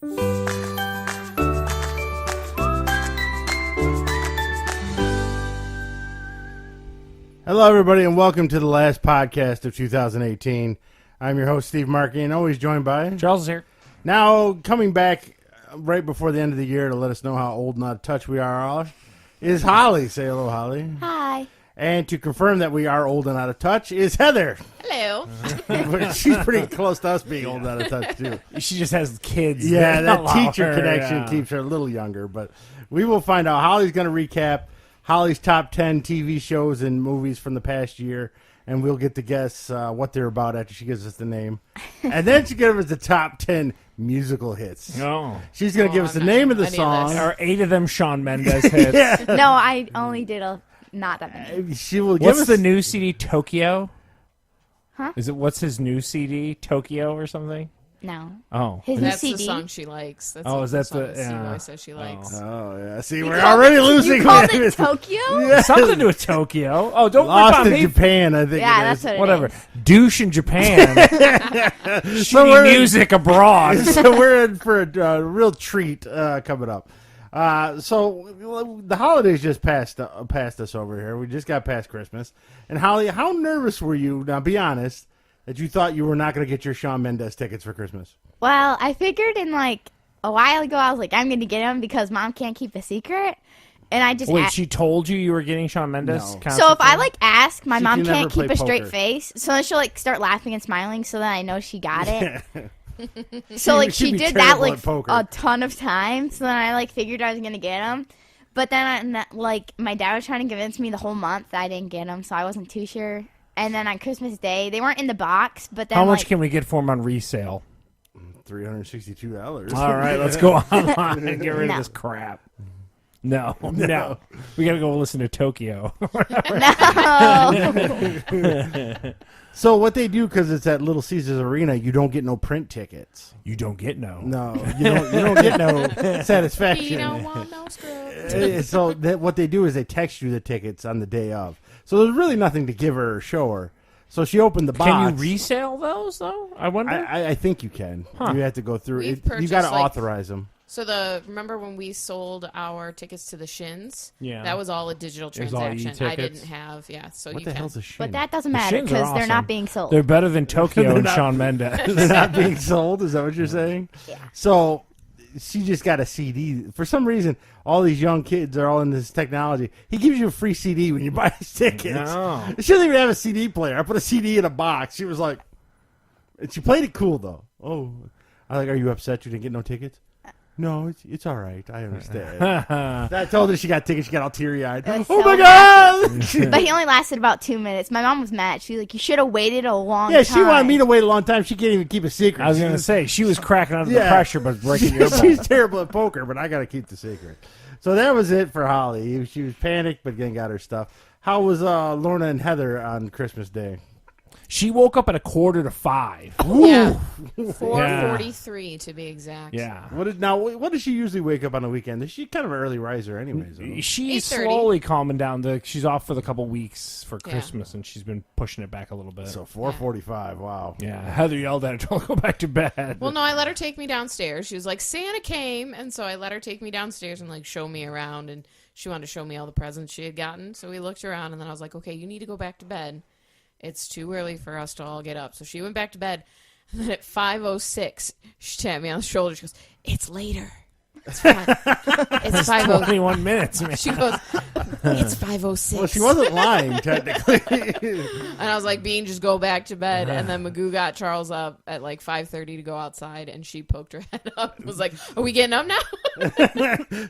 Hello, everybody, and welcome to the last podcast of 2018. I'm your host, Steve Markey, and always joined by... Charles is here. Now, coming back right before the end of the year to let us know how old and out of touch we are is Holly. Say hello, Holly. Hi. And to confirm that we are old and out of touch is Heather. Hello. She's pretty close to us being old and out of touch, too. She just has kids. Yeah, that teacher her, connection keeps her a little younger, but we will find out. Holly's going to recap Holly's top 10 TV shows and movies from the past year, and we'll get to guess what they're about after she gives us the name. And then she gives us the top 10 musical hits. Oh. She's going to give us the name of the song. Or 8 of them Shawn Mendes hits. Yeah. No, I only did not that many. She will give What's us the new CD, Tokyo? Huh? What's his new CD, Tokyo or something? No. Oh. His new That's CD. the song she likes. That's Oh, is that song the- that yeah. C-Boy says she likes. Oh, yeah. See, we're already losing. You called it Tokyo? Yeah. Something to do with Tokyo. Oh, don't Lost rip on in me. Japan, I think. Yeah, it that's is. what it Whatever. is. Douche in Japan. So we're Shitty music abroad. So we're in for a real treat coming up. So the holidays just passed us over here. We just got past Christmas. And Holly, how nervous were you? Now, be honest, that you thought you were not going to get your Shawn Mendes tickets for Christmas. Well, I figured in a while ago, I was like, I'm going to get him because Mom can't keep a secret. And I just Wait, she told you were getting Shawn Mendes? No. concert So if I tickets? ask, my She mom can never can't keep play a straight poker. face. So then she'll start laughing and smiling so then I know she got it. So She'd she be did that terrible at poker. a ton of times. So then I figured I was gonna get him, but then my dad was trying to convince me the whole month that I didn't get him, so I wasn't too sure. And then on Christmas Day, they weren't in the box. But then How much can we get for them on resale? $362. All right, let's go online and get rid No. of this crap. No. We got to go listen to Tokyo. No. So what they do, because it's at Little Caesars Arena, you don't get no print tickets. You don't get no. No, you don't get no satisfaction. You don't want no script. So what they do is they text you the tickets on the day of. So there's really nothing to give her or show her. So she opened the box. Can you resell those though? I wonder. I think you can. Huh. You have to go through We've it. You got to purchased, authorize them. So remember when we sold our tickets to the Shins? Yeah. That was all a digital It was all transaction. I e-tickets? didn't have, So What you the can. hell's a shin? But that doesn't matter Shins are because they're awesome. not being sold. They're better than Tokyo They're and not- Shawn Mendes. They're not being sold. Is that what you're saying? Yeah. So she just got a CD. For some reason, all these young kids are all in this technology. He gives you a free CD when you buy his tickets. No. She doesn't even have a CD player. I put a CD in a box. She was like, and she played it cool though. Oh, I like. Are you upset you didn't get no tickets? No, it's all right. I understand. I told her she got tickets. She got all teary eyed. It was Oh so my bad. god! But he only lasted about 2 minutes. My mom was mad. She was like, you should have waited a long Yeah, time. she wanted me to wait a long time. She can't even keep a secret. I was going to say, she was cracking under the Yeah. pressure, but breaking your She's ball. terrible at poker, but I got to keep the secret. So that was it for Holly. She was panicked, but then got her stuff. How was Lorna and Heather on Christmas Day? She woke up at 4:45. Yeah. 4:43 to be exact. Yeah. What does she usually wake up on the weekend? Is she kind of an early riser, anyways? Though? She's 8:30. slowly calming down. She's off for the couple weeks for Yeah. Christmas, and she's been pushing it back a little bit. So 4:45. Wow. Yeah, Heather yelled at her, "Don't go back to bed." Well, no, I let her take me downstairs. She was like, Santa came. And so I let her take me downstairs and show me around. And she wanted to show me all the presents she had gotten. So we looked around and then I was like, okay, you need to go back to bed. It's too early for us to all get up. So she went back to bed. And then at 5:06, she tapped me on the shoulder. She goes, it's later. It's 5:06. 21 minutes, man. She goes, it's 5:06. Well, she wasn't lying, technically. And I was like, Bean, just go back to bed. And then Magoo got Charles up at 5:30 to go outside, and she poked her head up and was like, are we getting up now?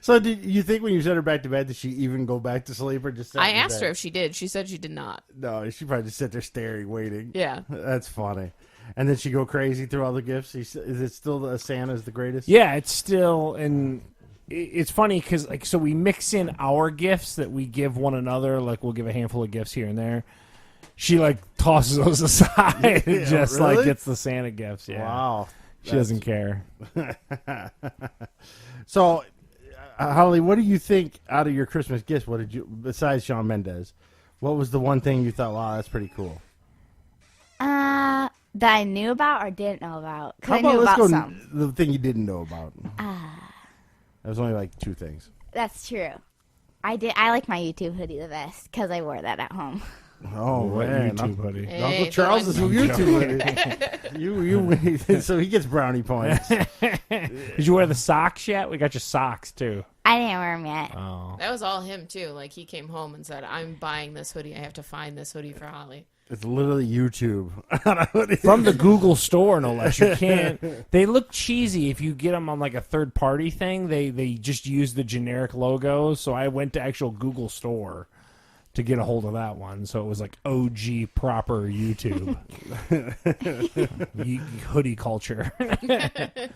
So did you think when you sent her back to bed, did she even go back to sleep or just? I asked her if she did. She said she did not. No, she probably just sat there staring, waiting. Yeah. That's funny. And then she go crazy through all the gifts. Is it still Santa's the greatest? Yeah, it's still, and it's funny because so we mix in our gifts that we give one another. We'll give a handful of gifts here and there. She tosses those aside and just really? gets the Santa gifts. Yeah. Wow. She doesn't care. So, Holly, what do you think out of your Christmas gifts? What did you, besides Shawn Mendes, what was the one thing you thought, wow, that's pretty cool? That I knew about or didn't know about? How Because I knew let's about go some. the thing you didn't know about? That was only like 2 things. That's true. I like my YouTube hoodie the best because I wore that at home. Oh, What man. YouTube hoodie? Hey, Uncle the Charles one- is from YouTube. you so he gets brownie points. Did you wear the socks yet? We got your socks too. I didn't wear them yet. Oh. That was all him too. Like he came home and said, "I'm buying this hoodie. I have to find this hoodie for Holly." It's literally YouTube. From the Google store, no less. You can't. They look cheesy if you get them on like a third party thing. They just use the generic logos. So I went to actual Google store to get a hold of that one. So it was like OG proper YouTube hoodie culture.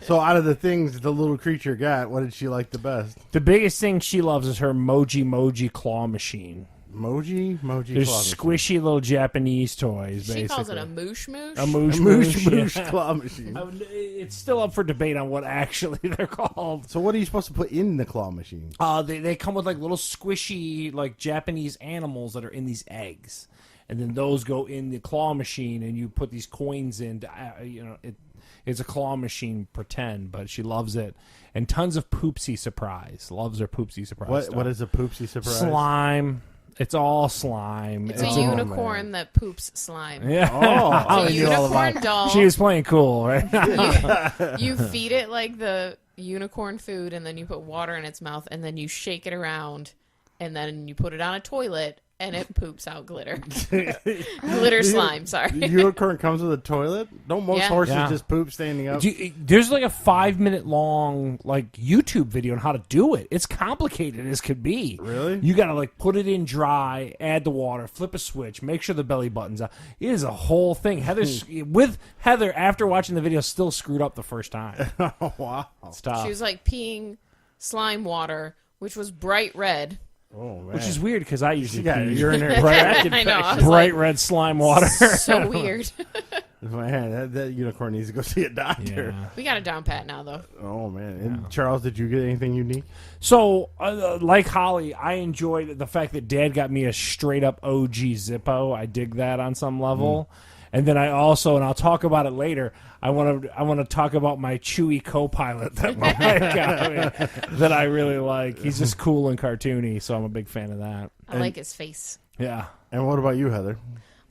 So out of the things the little creature got, what did she like the best? The biggest thing she loves is her Moji claw machine. Moji There's claw machine. squishy little Japanese toys. She basically. calls it a moosh moosh. A moosh Moosh moosh. moosh claw machine. It's still up for debate on what actually they're called. So what are you supposed to put in the claw machine? They come with like little squishy like Japanese animals that are in these eggs, and then those go in the claw machine, and you put these coins in. It's a claw machine, pretend, but she loves it, and tons of poopsie surprise. Loves her poopsie surprise. What is a poopsie surprise? Slime? It's all slime. It's Oh, a unicorn that poops slime. Yeah. Oh, It's a knew all about unicorn doll. She was playing cool, right? You feed it like the unicorn food, and then you put water in its mouth, and then you shake it around, and then you put it on a toilet, and it poops out glitter. Glitter slime, The sorry. unicorn comes with a toilet? Don't most Yeah. horses Yeah. just poop standing up? There's like a 5-minute long like YouTube video on how to do it. It's complicated as could be. Really? You gotta like put it in dry, add the water, flip a switch, make sure the belly button's out. It is a whole thing. Heather after watching the video still screwed up the first time. Oh, wow. It's tough. She was like peeing slime water, which was bright red. Oh, man. Which is weird because I usually got pee urinary bright, I know. I was bright like, red slime water. so weird. Man, that unicorn needs to go see a doctor. Yeah. We got it down pat now, though. Oh, man. And Charles, did you get anything unique? So, like Holly, I enjoyed the fact that Dad got me a straight up OG Zippo. I dig that on some level. And then I also, and I'll talk about it later, I want to talk about my Chewy co-pilot that my wife got me, that I really like. He's just cool and cartoony, so I'm a big fan of that. I like his face. Yeah. And what about you, Heather?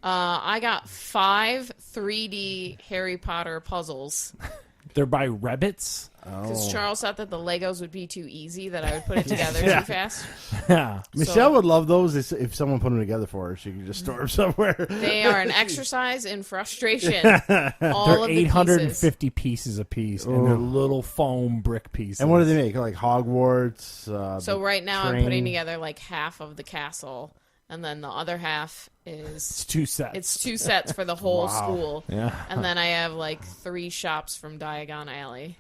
I got 5 3D Harry Potter puzzles. They're by Rebbits. Because Charles thought that the Legos would be too easy, that I would put it together too fast. Yeah. Michelle would love those if someone put them together for her. She could just store them somewhere. They are an exercise in frustration. They're All of the 850 pieces a piece, and they're little foam brick pieces. And what do they make? Like Hogwarts? So right now I'm train. putting together like half of the castle, and then the other half It's is 2 sets. it's 2 sets for the whole Wow. school. Yeah. And then I have like 3 shops from Diagon Alley.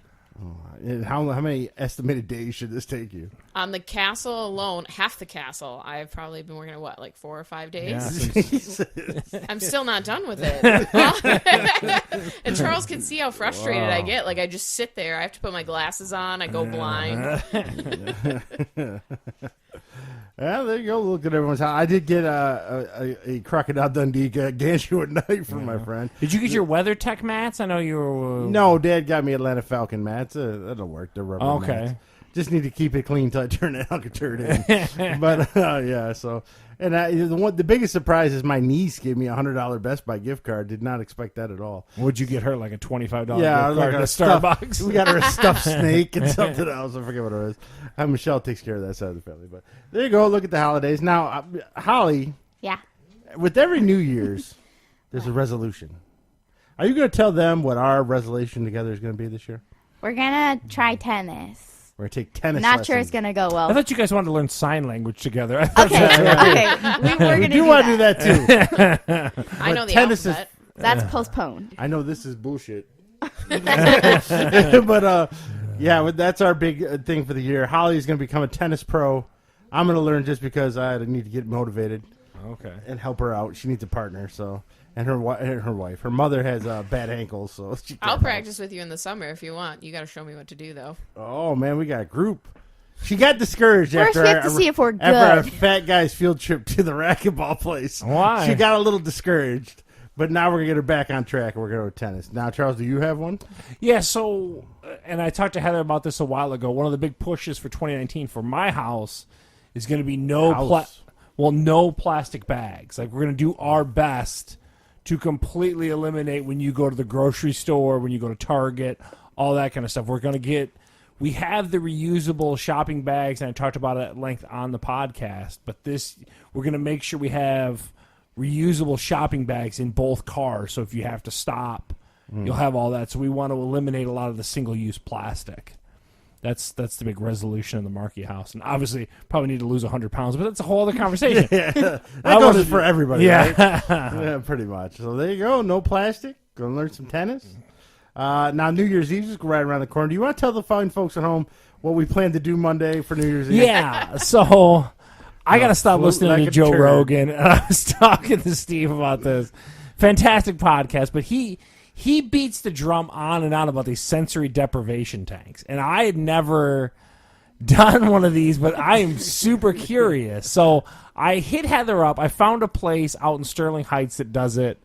And how many estimated days should this take you? On the castle alone, half the castle, I've probably been working at what, like 4 or 5 days? Yeah. Jesus. I'm still not done with it. And Charles can see how frustrated I get. Like, I just sit there. I have to put my glasses on. I go blind. Yeah, there you go. Look at everyone's house. I did get a Crocodile Dundee Ganju at night from my friend. Did you get your WeatherTech mats? I know you were. No, Dad got me Atlanta Falcon mats. That'll work. They're rubber Okay. mats. Just need to keep it clean till I turn it out. Turn it in. But yeah, so and the biggest surprise is my niece gave me $100 Best Buy gift card. Did not expect that at all. Would you get her like a $25 Yeah, gift like card a to stuffed- Starbucks? We got her a stuffed snake and something else. I forget what it was. Michelle takes care of that side of the family. But there you go. Look at the holidays. Now, Holly, Yeah. with every New Year's, there's a resolution. Are you going to tell them what our resolution together is going to be this year? We're going to try tennis. We're going to take tennis Not lessons. sure it's going to go I well. thought you guys wanted to learn sign language together. I thought Okay, okay. We're going We to do want to do that too. I know the tennis is- alphabet. That's postponed. I know this is bullshit. But yeah, that's our big thing for the year. Holly's going to become a tennis pro. I'm going to learn just because I need to get motivated Okay. and help her out. She needs a partner, so and her wife. Her mother has bad ankles, so she I'll can't practice with you in the summer if you want. You got to show me what to do, though. Oh man, we got a group. She got discouraged First, after we have to see if we're after our good. fat guy's field trip to the racquetball place. Why? She got a little discouraged But now we're gonna get her back on track, and we're gonna go to tennis. Now, Charles, do you have one? Yeah, so, and I talked to Heather about this a while ago. One of the big pushes for 2019 for my house is going to be no plastic bags. Like, we're going to do our best to completely eliminate when you go to the grocery store, when you go to Target, all that kind of stuff. We have the reusable shopping bags, and I talked about it at length on the podcast, but we're going to make sure we have reusable shopping bags in both cars, so if you have to stop, you'll have all that. So we want to eliminate a lot of the single-use plastic. That's the big resolution in the Markey house. And obviously, probably need to lose 100 pounds, but that's a whole other conversation. That goes for everybody, yeah. right? Yeah, pretty much. So there you go. No plastic. Gonna learn some tennis. Now, New Year's Eve is right around the corner. Do you want to tell the fine folks at home what we plan to do Monday for New Year's Eve? Yeah, so I got to stop float listening like to a Joe turd. Rogan. And I was talking to Steve about this. Fantastic podcast, but he beats the drum on and on about these sensory deprivation tanks. And I had never done one of these, but I am super curious. So I hit Heather up. I found a place out in Sterling Heights that does it.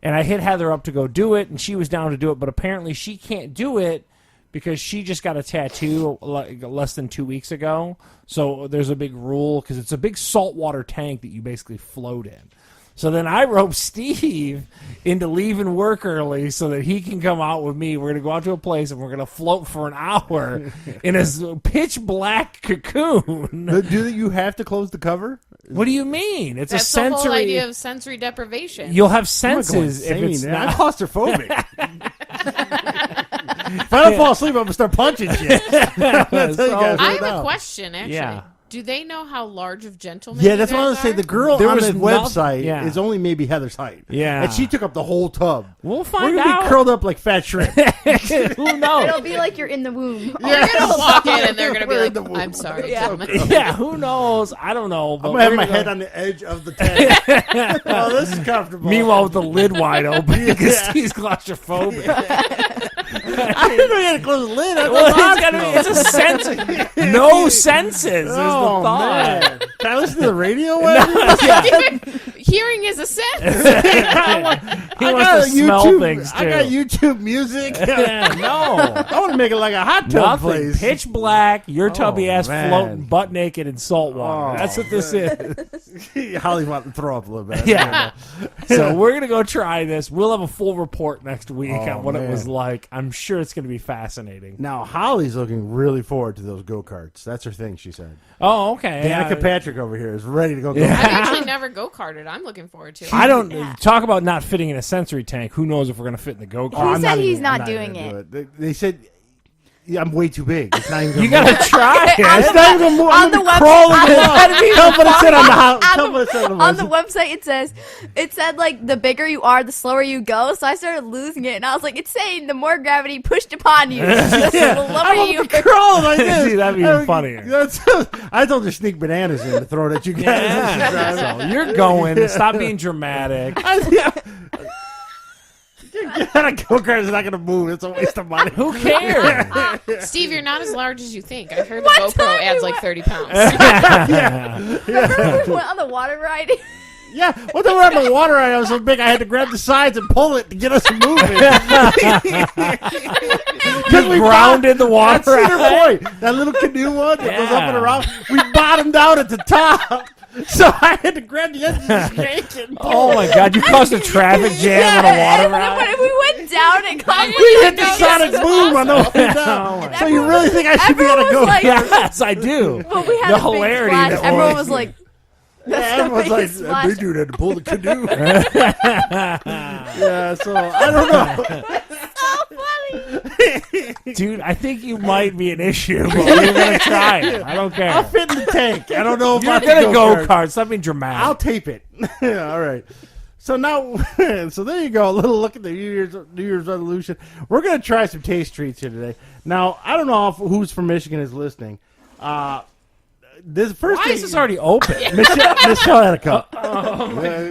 And I hit Heather up to go do it, and she was down to do it. But apparently she can't do it because she just got a tattoo less than 2 weeks ago. So there's a big rule because it's a big saltwater tank that you basically float in. So then I roped Steve into leaving work early so that he can come out with me. We're going to go out to a place and we're going to float for an hour in a pitch black cocoon. Do you have to close the cover? What do you mean? It's That's a sensory. the whole idea of sensory deprivation. You'll have I'm not going senses if insane, it's man. not. I'm claustrophobic. If I don't fall asleep, I'm gonna start punching shit. I'll tell you guys I right have now. a question, actually. Yeah. Do they know how large of gentlemen Yeah, that's you what I guys was saying. are? The girl There on was the nothing- website yeah. is only maybe Heather's height. Yeah. And she took up the whole tub. We'll We're find gonna out. be curled up like fat shrimp. Who knows? It'll be like you're in the womb. They're gonna walk in and they're gonna be We're in like, the womb. "I'm sorry, Yeah. gentlemen." Yeah, who knows? I don't know. But I'm gonna have we're my gonna head go- on the edge of the tent. Oh, this is comfortable. Meanwhile, with the lid wide open because he's claustrophobic. I didn't know you had to close the lid. Well, it's a sense. No senses is the Oh thought. man! Can I listen to the radio? Hearing is a sense. He wants to smell things too. I got YouTube music. Yeah, no. I want to make it like a hot tub Nothing. place. Pitch black, your tubby ass man. floating butt naked in salt water. Oh, That's what this is. Holly's wanting to throw up a little bit. Yeah. So we're gonna go try this. We'll have a full report next week Oh, on what it was man. like. I'm sure it's gonna be fascinating. Now Holly's looking really forward to those go karts. That's her thing. She said. Oh, okay. Danica Patrick over here is ready to go. Yeah. I've actually never go-karted. I'm looking forward to it. I don't talk about not fitting in a sensory tank. Who knows if we're gonna fit in the go He kart? said he's I'm not even doing gonna it. do They said yeah, I'm way too big. It's not even. You gotta try it. It's not even gonna move. On I'm the gonna be website- crawling on the- along. Tell what it said on the house. Tell what it said On the website, it said like the bigger you are, the slower you go. So I started losing it, and I was like, it's saying the more gravity pushed upon you, the lower I'm you. gonna be crawling like this. See, that'd be even funnier. I told her to sneak bananas in to throw it at you guys. Yeah. So you're going. Stop being dramatic. That go kart is not going to move. It's a waste of money. Who cares? Steve, you're not as large as you think. I heard the One GoPro time adds we like went- 30 pounds. Remember we went on the water ride? Yeah, when they were on the water ride, I was so big I had to grab the sides and pull it to get us moving. Because we Grounded the water. That's Cedar Point. That little canoe one that goes up and Yeah. around. We bottomed out at the top. So I had to grab the edges and shake it. Oh my God! You caused a traffic jam on a water And then ride. when we went down, it caused We hit the No, sonic this is boom on the way Oh down. my So you really think I should be on a everyone go was like- Yes, I do. When we had The a big hilarity splash, that everyone was- was like, Yeah, "That's the everyone's like, biggest that splash." big dude had to pull the canoe. Yeah, so I don't know. So funny. Dude, I think you might be an issue, but we're gonna try it. I don't care. I'll fit in the tank. I don't know if You're I gonna can go kart. kart. Stop being dramatic. I'll tape it. All right. So now, so there you go. A little look at the New Year's resolution. We're gonna try some taste treats here today. Now, I don't know who's from Michigan is listening. This first Why thing, is this already open? Michelle had a cup.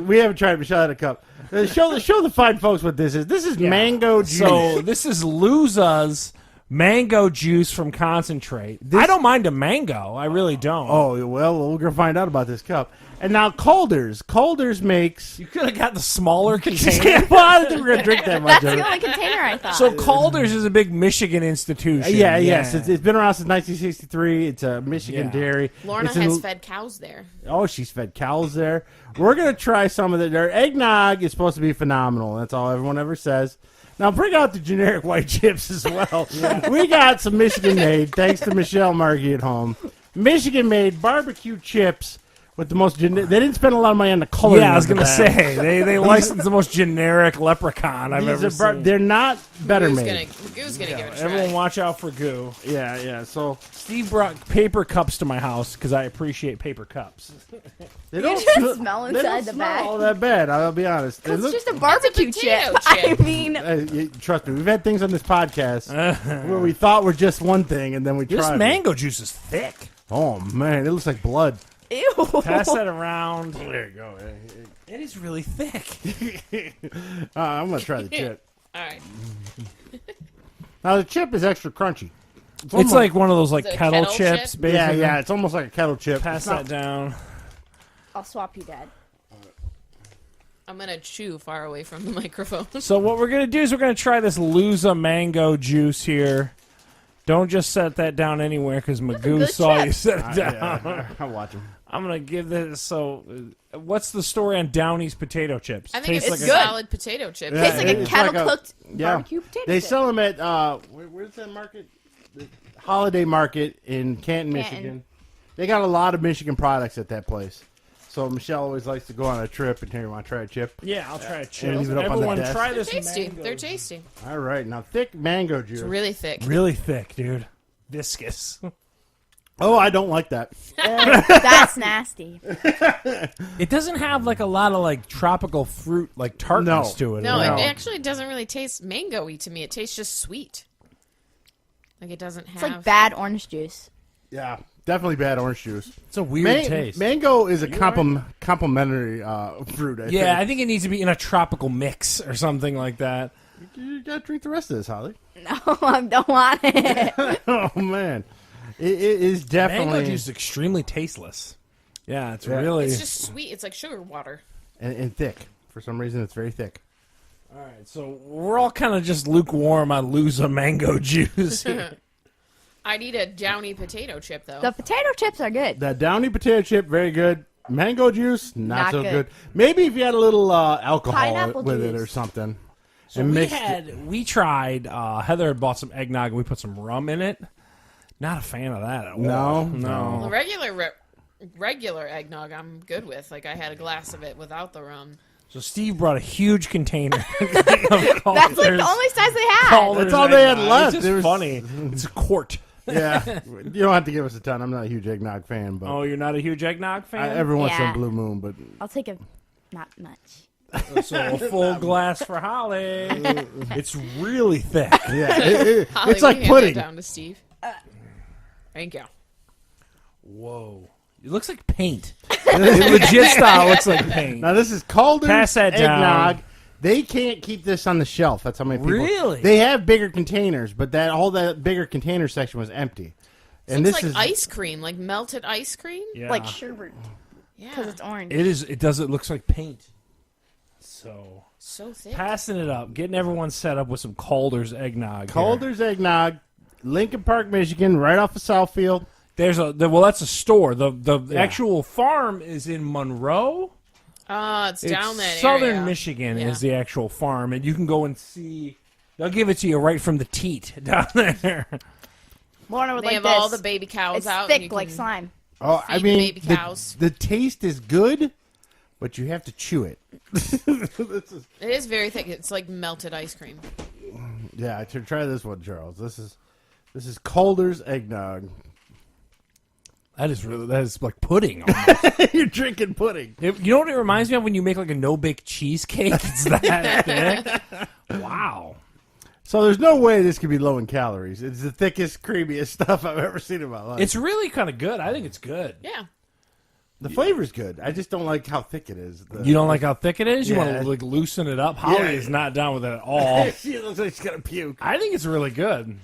We haven't tried. Michelle had a cup. Show the fine folks what this is. This is mango juice. So this is Luza's mango juice from concentrate. I don't mind a mango. I really don't. Oh, well, we're going to find out about this cup. And now Calder's makes... You could have got the smaller container. Well, I don't think we're going to drink that much That's of the it. only container I thought. So Calder's is a big Michigan institution. Yeah, yes. It's been around since 1963. It's a Michigan Yeah. dairy. Lorna It's in- has fed cows there. Oh, she's fed cows there. We're going to try some of it. Their eggnog is supposed to be phenomenal. That's all everyone ever says. Now, bring out the generic white chips as well. We got some Michigan-made, thanks to Michelle Margie at home. Michigan-made barbecue chips with the most... They didn't spend a lot of money on the color. Yeah, I was gonna say they licensed the most generic leprechaun I've ever seen. They're not better Goo's made. gonna give it a try. Everyone, watch out for goo. Yeah. So Steve brought paper cups to my house because I appreciate paper cups. they don't just smell they don't inside the smell bag. all that bad. I'll be honest. They It's look- just a barbecue potato chip. I chip. mean, trust me, we've had things on this podcast where we thought were just one thing, and then we This tried. it. mango juice is thick. Oh man, it looks like blood. ew. Pass that around. There you go. It is really thick. I'm gonna try the chip. All right. Now the chip is extra crunchy. It's almost- like one of those like Is it a kettle kettle chips. chip? Basically. yeah. It's almost like a kettle chip. Pass It's not- that down. I'll swap you, Dad. I'm gonna chew far away from the microphone. So what we're gonna do is we're gonna try this Luza mango juice here. Don't just set that down anywhere because Magoo good saw chip. you set it down. Yeah, I'll watch them. I'm gonna give this. So, what's the story on Downey's potato chips? I think Tastes it's like good. solid potato chip. Yeah, Tastes like a it's like kettle cooked yeah. barbecue potato They chip. sell them at where's that market? The Holiday Market in Canton, Michigan. They got a lot of Michigan products at that place. So Michelle always likes to go on a trip, and here you want to try a chip. Yeah, I'll try a chip. And leave it up on the Everyone, desk. try They're this. tasty. mango. They're tasty. All right, now thick mango juice. It's really thick. Really thick, dude. Viscous. Oh, I don't like that. That's nasty. It doesn't have like a lot of like tropical fruit like tartness No. to it. No, at all. it actually doesn't really taste mango-y to me. It tastes just sweet. Like it doesn't have. It's like bad orange juice. Yeah, definitely bad orange juice. It's a weird taste. Mango is a complementary fruit. I Yeah, I think. think it needs to be in a tropical mix or something like that. You gotta drink the rest of this, Holly. No, I don't want it. Oh man, it is definitely Mango juice is extremely tasteless. Yeah, it's Yeah. really. It's just sweet. It's like sugar water. and thick. For some reason, it's very thick. All right, so we're all kind of just lukewarm on Luza mango juice. I'd eat a Downy potato chip though. The potato chips are good. That Downy potato chip, very good. Mango juice, not Not so good. good. Maybe if you had a little alcohol Pineapple with it juice. or something. So and we mixed we tried. Heather had bought some eggnog and we put some rum in it. Not a fan of that at all. No? The regular eggnog I'm good with. Like I had a glass of it without the rum. So Steve brought a huge container. Of That's like Calder's- the only size they had. Calder's That's all they had eggnog. left. It's There just was- funny. It's a quart. Yeah, you don't have to give us a ton. I'm not a huge eggnog fan, but Oh, you're not a huge eggnog fan? every once in Yeah. a blue moon. But I'll take a not much. So a full glass for Holly. It's really thick. yeah, Holly, it's will like you hand pudding. that down to Steve. Thank you. Whoa. It looks like paint. It legit style looks like paint. Now this is Calder's Pass that down. eggnog. They can't keep this on the shelf. That's how many people. Really? They have bigger containers, but that bigger container section was empty. And Looks this like is ice cream, like melted ice cream. Yeah. Like sherbet because Yeah, it's orange. It is. It does. It looks like paint. So so thick. passing it up, getting everyone set up with some Calder's eggnog. here. Calder's eggnog, Lincoln Park, Michigan, right off of Southfield. There's well, that's a store. The Yeah. actual farm is in Monroe. It's down that Southern area. Michigan Yeah. is the actual farm, and you can go and see. They'll give it to you right from the teat down there. Lorna would They like have this. all the baby cows It's out. and you thick like can- slime. Oh, I Feed mean, baby cows. the taste is good, but you have to chew it. It is very thick. It's like melted ice cream. Yeah, try this one, Charles. This is Calder's eggnog. That is like pudding. Almost. You're drinking pudding. You know what it reminds me of when you make like a no bake cheesecake? It's that thick. Wow. So there's no way this could be low in calories. It's the thickest, creamiest stuff I've ever seen in my life. It's really kind of good. I think it's good. Yeah. The flavor's good. I just don't like how thick it is. You don't like how thick it is? You want Yeah. to like loosen it up? Holly Yeah. is not down with it at all. She looks like she's gonna puke. I think it's really good.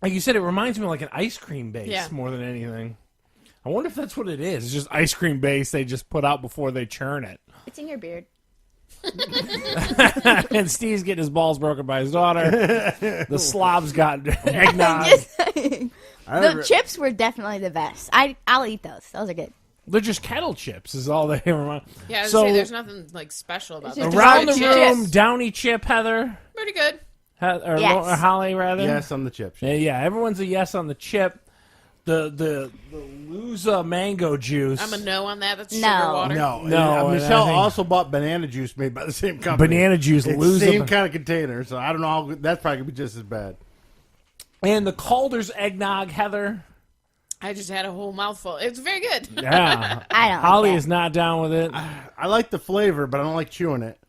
Like you said, it reminds me of like an ice cream base Yeah. more than anything. I wonder if that's what it is. It's just ice cream base they just put out before they churn it. It's in your beard. And Steve's getting his balls broken by his daughter. The slob's got eggnog. Just saying. I The never- chips were definitely the best. I'll eat those. Those are good. They're just kettle chips is all they remind. Yeah, I was So- say there's nothing like special about It's them. just Around the Chips. room, Downy chip, Heather. Pretty good. Or Yes. Holly, rather. Yes, on the chips. Yeah, everyone's a yes on the chip. The Luza mango juice. I'm a no on that. That's No. sugar water. No, No, Michelle I think- also bought banana juice made by the same company. Banana juice, It's Luza. the same kind of container, so I don't know how that's probably gonna be just as bad. And the Calder's eggnog, Heather. I just had a whole mouthful. It's very good. Yeah. I don't. Holly like is not down with it. I like the flavor, but I don't like chewing it,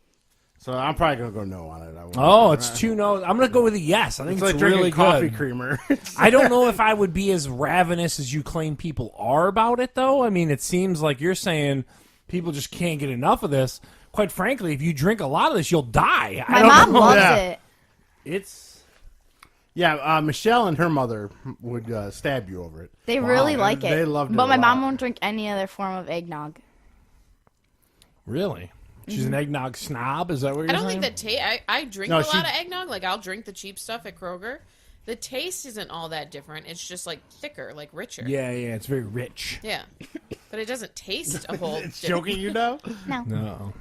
so I'm probably gonna go no on it. I won't. Oh, it's 2 no's. I'm going to go with a yes. I think It's it's, like drinking really coffee good. creamer. I don't know if I would be as ravenous as you claim people are about it, though. I mean, it seems like you're saying people just can't get enough of this. Quite frankly, if you drink a lot of this, you'll die. My I don't mom know. loves Yeah. it. It's Yeah, Michelle and her mother would stab you over it. They really Wow. like it. They loved it But a my mom lot. won't drink any other form of eggnog. really. She's an eggnog snob. Is that what you're I don't saying? think that I drink No, a she- lot of eggnog. Like I'll drink the cheap stuff at Kroger. The taste isn't all that different. It's just like thicker, like richer. Yeah, it's very rich. Yeah. But it doesn't taste a whole. It's joking you now. No. No.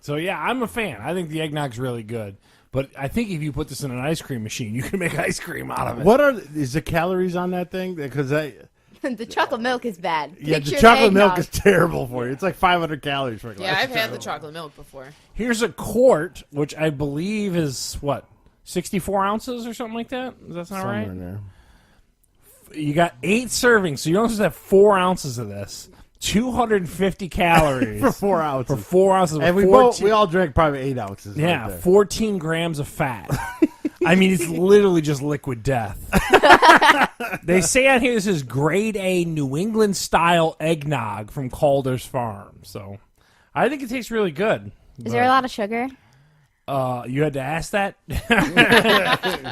So yeah, I'm a fan. I think the eggnog's really good. But I think if you put this in an ice cream machine, you can make ice cream out of it. What is the calories on that thing? Because The chocolate milk is bad. yeah, Picture the chocolate milk eggnog. is terrible for you. It's like 500 calories for a glass. Yeah, I've of had the chocolate. chocolate milk before. Here's a quart, which I believe is what 64 ounces or something like that. Does that sound Somewhere right? in there. You got 8 servings, so you're only supposed to have 4 ounces of this. 250 calories For 4 ounces. for 4 ounces. And with we all drank probably 8 ounces. yeah, right there. 14 grams of fat. I mean, it's literally just liquid death. They say on here this is grade A New England style eggnog from Calder's Farm. So I think it tastes really good. Is there a lot of sugar? You had to ask that?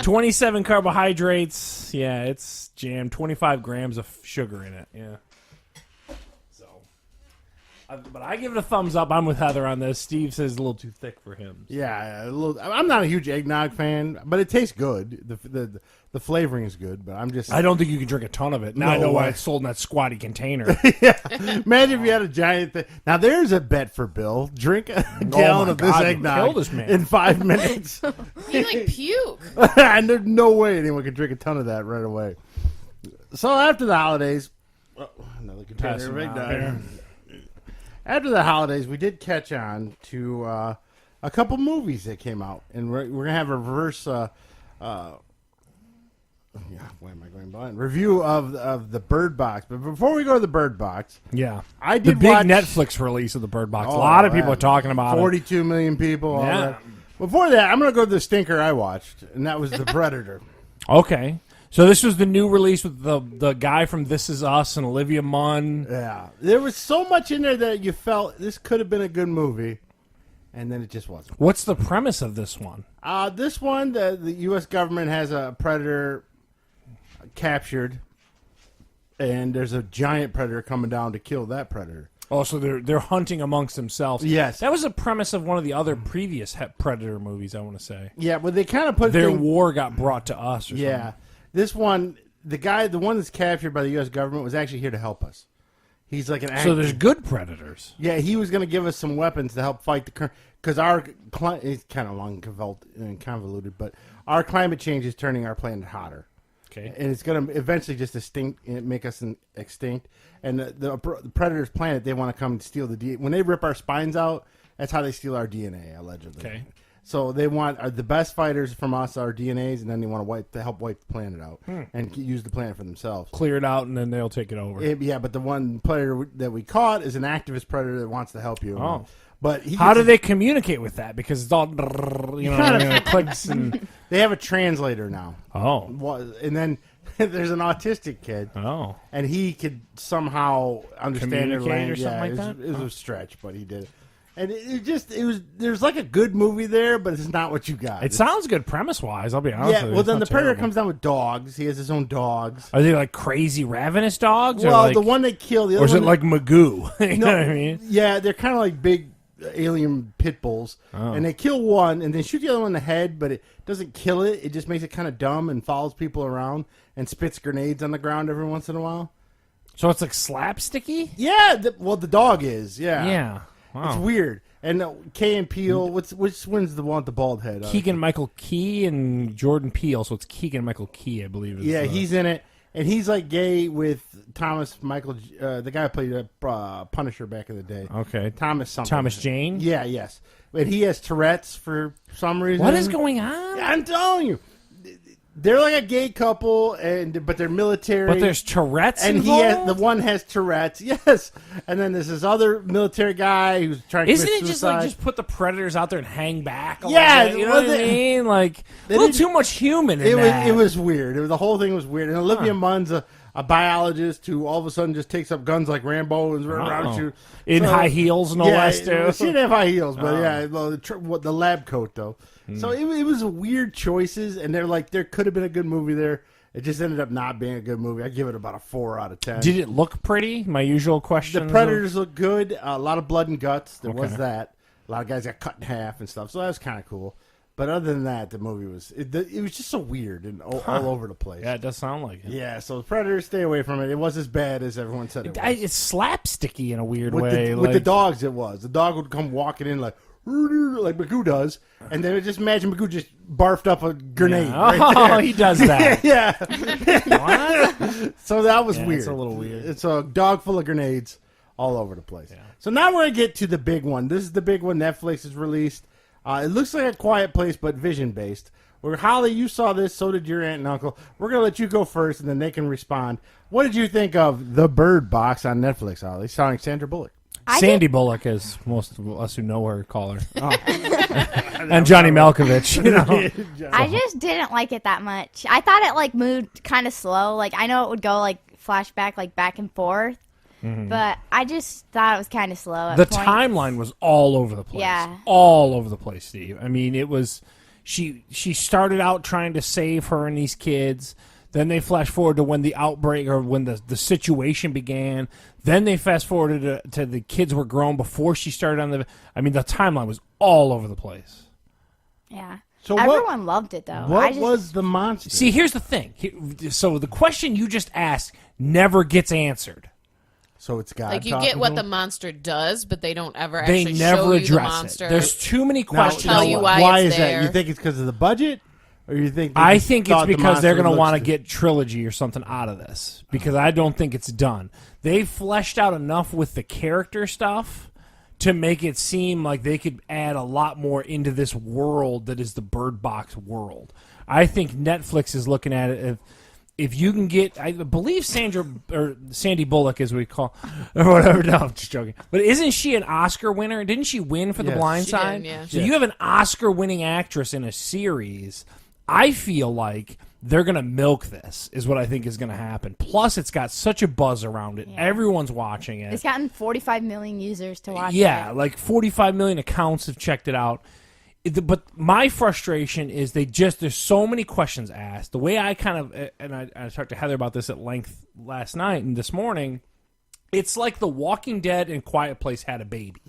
27 carbohydrates. Yeah, it's jammed. 25 grams of sugar in it. Yeah. So, but I give it a thumbs up. I'm with Heather on this. Steve says it's a little too thick for him. Yeah, a little, I'm not a huge eggnog fan, but it tastes good. The flavoring is good, but I'm just. I don't think you can drink a ton of it. Now I No know why way. it's sold in that squatty container. Imagine if you had a giant thing. Now there's a bet for Bill. Drink a gallon my of this God, eggnog kill this man. in 5 minutes. You like puke. And there's no way anyone can drink a ton of that right away. So after the holidays, another container Pass of them out eggnog. After the holidays, we did catch on to a couple movies that came out, and we're gonna have a reverse. Why am I going blind? Review of the Bird Box. But before we go to the Bird Box, Yeah. I The did big watch Netflix release of the Bird Box. Oh, a lot of people yeah. are talking about it. 42 million people. All Yeah. that. Before that, I'm going to go to the stinker I watched, and that was The Predator. Okay. So this was the new release with the guy from This Is Us and Olivia Munn. Yeah, there was so much in there that you felt this could have been a good movie, and then it just wasn't. What's the premise of this one? This one, the U.S. government has a predator captured, and there's a giant predator coming down to kill that predator. Oh, so they're hunting amongst themselves. Yes. That was a premise of one of the other previous Predator movies, I want to say. Yeah, but they kind of put Their things- war got brought to us or Yeah, something. this one, the one that's captured by the U.S. government was actually here to help us. He's like an actor. So there's good Predators. Yeah, he was going to give us some weapons to help fight the current. Because it's kind of long and convoluted, but our climate change is turning our planet hotter. Okay. And it's going to eventually just make us extinct. And the predator's planet, they want to come and steal the DNA. When they rip our spines out, that's how they steal our DNA, allegedly. Okay. So they want the best fighters from us, our DNAs, and then they want to help wipe the planet out and use the planet for themselves. Clear it out, and then they'll take it over. Yeah, but the one predator that we caught is an activist predator that wants to help you. Oh. But How do they communicate with that? Because it's all, clicks and... They have a translator now. Oh. And then there's an autistic kid, Oh. and he could somehow understand their Communicate or language. something like it was, that? It was a stretch, but he did. And there's like a good movie there, but it's not what you got. It sounds good premise-wise, I'll be honest with you. well, It's then not the Predator terrible. comes down with dogs. He has his own dogs. Are they like crazy ravenous dogs? Well, or like, the one they kill, the or other is it one, like Magoo? You know No, what I mean? Yeah, they're kind of like big alien pit bulls, and they kill one and then shoot the other one in the head, but it doesn't kill it. It just makes it kind of dumb and follows people around and spits grenades on the ground every once in a while. So it's like slapsticky? Yeah, the dog is. Yeah, Yeah. It's Wow. weird. And Key and Peele, which one's the one with the bald head? Keegan Michael Key and Jordan Peele, so it's Keegan Michael Key, I believe. Is Yeah, the- he's in it, and he's like gay with Thomas Michael, the guy who played Punisher back in the day. okay. Thomas something. Thomas Jane. Yeah, yes, but he has Tourette's for some reason. What is going on? I'm telling you, they're like a gay couple, but they're military. But there's Tourette's and involved? the one has Tourette's, yes. And then there's this other military guy who's trying to Isn't commit it just suicide. like just put the predators out there and hang back? A Yeah, little bit, you know well, what I mean? Like they a little didn't- too much human in It was that. it was weird. The whole thing was weird. And Olivia Munn's a biologist who all of a sudden just takes up guns like Rambo and runs around Uh-oh. you In high heels, no less, too. She didn't have high heels, but yeah, well, the lab coat though. So it was weird choices, and they're like there could have been a good movie there. It just ended up not being a good movie. I give it about a 4 out of 10. Did it look pretty? My usual question. The Predators look good. A lot of blood and guts. There was Okay. that. A lot of guys got cut in half and stuff. So that was kind of cool. But other than that, the movie was it was just so weird and all over the place. Yeah, it does sound like it. Yeah, so the Predators, stay away from it. It was as bad as everyone said it was. It's slapsticky in a weird with way. with the like- dogs, it was. The dog would come walking in like Magoo does, and then just imagine Magoo just barfed up a grenade right Oh, there. he does that. Yeah, What? so that was Yeah, weird. it's a little weird. It's a dog full of grenades all over the place. So now we're gonna get to the big one. This is the big one Netflix has released. It looks like A Quiet Place, but vision based. Where Holly, you saw this, so did your aunt and uncle. We're gonna let you go first, and then they can respond. What did you think of The Bird Box on Netflix, Holly, starring Sandra Bullock? Sandy Bullock, as most of us who know her call her. And Johnny Malkovich, you know. I just didn't like it that much. I thought it like moved kind of slow. Like I know it would go like flashback, like back and forth, but I just thought it was kind of slow. At The points. timeline was all over the place. Yeah. All over the place, Steve. I mean, it was she started out trying to save her and these kids. Then they flash forward to when the outbreak or when the situation began. Then they fast forwarded to the kids were grown before she started on the. I mean, the timeline was all over the place. Yeah. So Everyone loved it though. What was the monster? See, here's the thing. So the question you just asked never gets answered. So it's God. Like you talking get what to the him? monster does, but they don't ever They actually never show you the address monster. it. There's too many Now, questions. tell you why why it's is that? there. You think it's because of the budget, or you think? they I just think it's thought the because they're monster going to looks want to too- get trilogy or something out of this because I don't think it's done. They fleshed out enough with the character stuff to make it seem like they could add a lot more into this world that is the Bird Box world. I think Netflix is looking at it if you can get, I believe Sandy Bullock, as we call, or whatever. No, I'm just joking. But isn't she an Oscar winner? Didn't she win for The Yes. Blind She Side? did, yeah. So you have an Oscar-winning actress in a series. I feel like they're going to milk this, is what I think is going to happen. Plus, it's got such a buzz around it. Yeah. Everyone's watching it. It's gotten 45 million users to watch Yeah, it. like 45 million accounts have checked it out. But my frustration is there's so many questions asked. The way I kind of, and I talked to Heather about this at length last night and this morning, it's like The Walking Dead and Quiet Place had a baby.